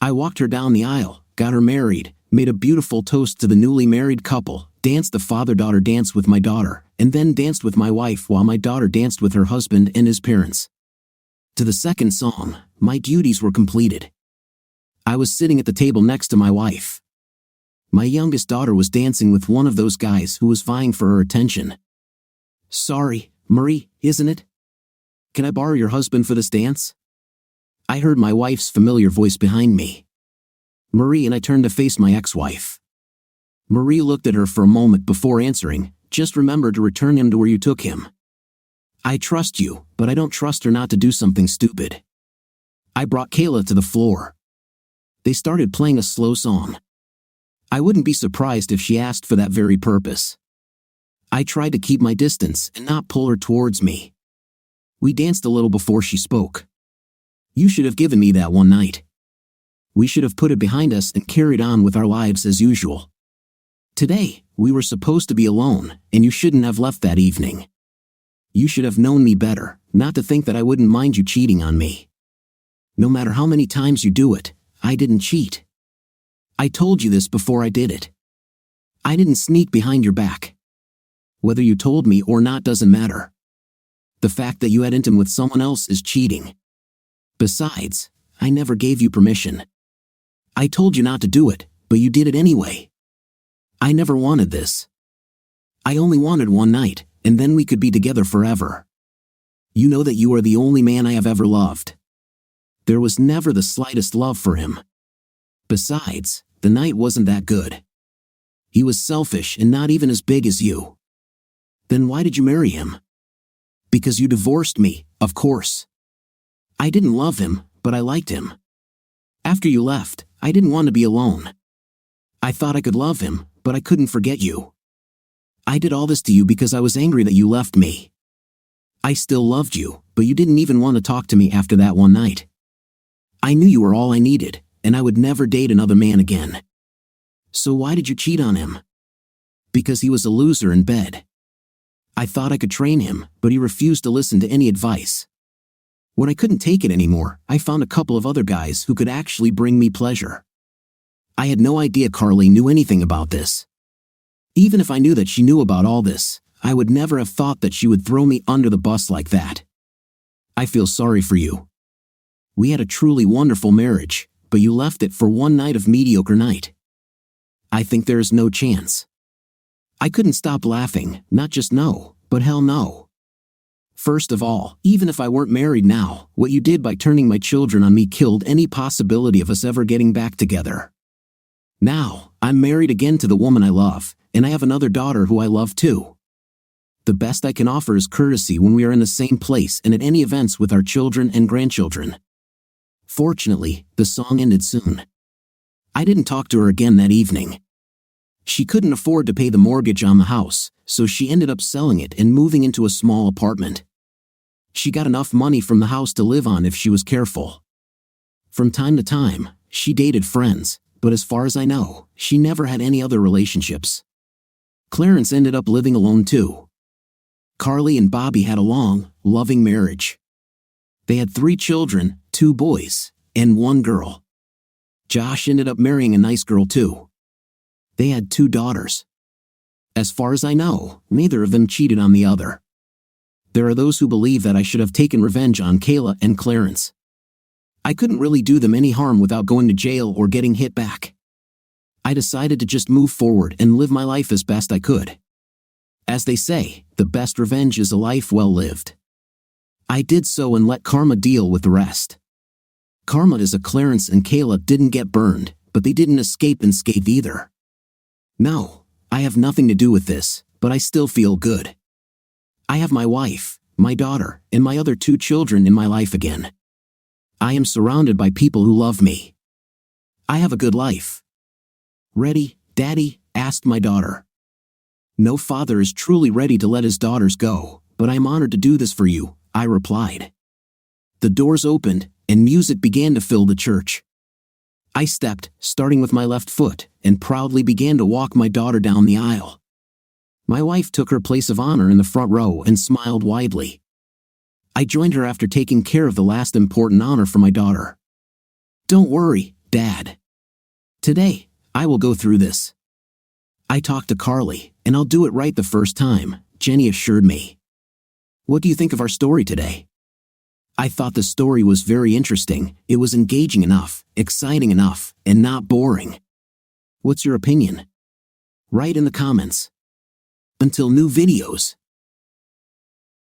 S2: I walked her down the aisle, got her married, made a beautiful toast to the newly married couple, danced the father-daughter dance with my daughter, and then danced with my wife while my daughter danced with her husband and his parents. To the second song, my duties were completed. I was sitting at the table next to my wife. My youngest daughter was dancing with one of those guys who was vying for her attention. "Sorry, Marie, isn't it? Can I borrow your husband for this dance?" I heard my wife's familiar voice behind me. Marie and I turned to face my ex-wife. Marie looked at her for a moment before answering, "Just remember to return him to where you took him." "I trust you, but I don't trust her not to do something stupid." I brought Kayla to the floor. They started playing a slow song. I wouldn't be surprised if she asked for that very purpose. I tried to keep my distance and not pull her towards me. We danced a little before she spoke. "You should have given me that one night. We should have put it behind us and carried on with our lives as usual. Today, we were supposed to be alone, and you shouldn't have left that evening. You should have known me better, not to think that I wouldn't mind you cheating on me. No matter how many times you do it, I didn't cheat. I told you this before I did it. I didn't sneak behind your back. Whether you told me or not doesn't matter. The fact that you had intim with someone else is cheating. Besides, I never gave you permission. I told you not to do it, but you did it anyway. I never wanted this. I only wanted one night, and then we could be together forever. You know that you are the only man I have ever loved. There was never the slightest love for him. Besides, the night wasn't that good. He was selfish and not even as big as you. Then why did you marry him? Because you divorced me, of course. I didn't love him, but I liked him. After you left, I didn't want to be alone. I thought I could love him, but I couldn't forget you. I did all this to you because I was angry that you left me. I still loved you, but you didn't even want to talk to me after that one night. I knew you were all I needed, and I would never date another man again. So why did you cheat on him? Because he was a loser in bed. I thought I could train him, but he refused to listen to any advice. When I couldn't take it anymore, I found a couple of other guys who could actually bring me pleasure. I had no idea Carly knew anything about this. Even if I knew that she knew about all this, I would never have thought that she would throw me under the bus like that. I feel sorry for you. We had a truly wonderful marriage, but you left it for one night of mediocre night. I think there is no chance. I couldn't stop laughing, not just no, but hell no. First of all, even if I weren't married now, what you did by turning my children on me killed any possibility of us ever getting back together. Now, I'm married again to the woman I love, and I have another daughter who I love too. The best I can offer is courtesy when we are in the same place and at any events with our children and grandchildren. Fortunately, the song ended soon. I didn't talk to her again that evening. She couldn't afford to pay the mortgage on the house, so she ended up selling it and moving into a small apartment. She got enough money from the house to live on if she was careful. From time to time, she dated friends, but as far as I know, she never had any other relationships. Clarence ended up living alone too. Carly and Bobby had a long, loving marriage. They had 3 children, 2 boys, and 1 girl. Josh ended up marrying a nice girl too. They had 2 daughters. As far as I know, neither of them cheated on the other. There are those who believe that I should have taken revenge on Kayla and Clarence. I couldn't really do them any harm without going to jail or getting hit back. I decided to just move forward and live my life as best I could. As they say, the best revenge is a life well lived. I did so and let karma deal with the rest. Karma is a Clarence and Kayla didn't get burned, but they didn't escape unscathed either. No, I have nothing to do with this, but I still feel good. I have my wife, my daughter, and my other 2 children in my life again. I am surrounded by people who love me. I have a good life. Ready, Daddy? Asked my daughter. No father is truly ready to let his daughters go, but I am honored to do this for you, I replied. The doors opened, and music began to fill the church. I stepped, starting with my left foot, and proudly began to walk my daughter down the aisle. My wife took her place of honor in the front row and smiled widely. I joined her after taking care of the last important honor for my daughter. Don't worry, Dad. Today, I will go through this. I talked to Carly, and I'll do it right the first time, Jenny assured me. What do you think of our story today? I thought the story was very interesting. It was engaging enough, exciting enough, and not boring. What's your opinion? Write in the comments. Until new videos.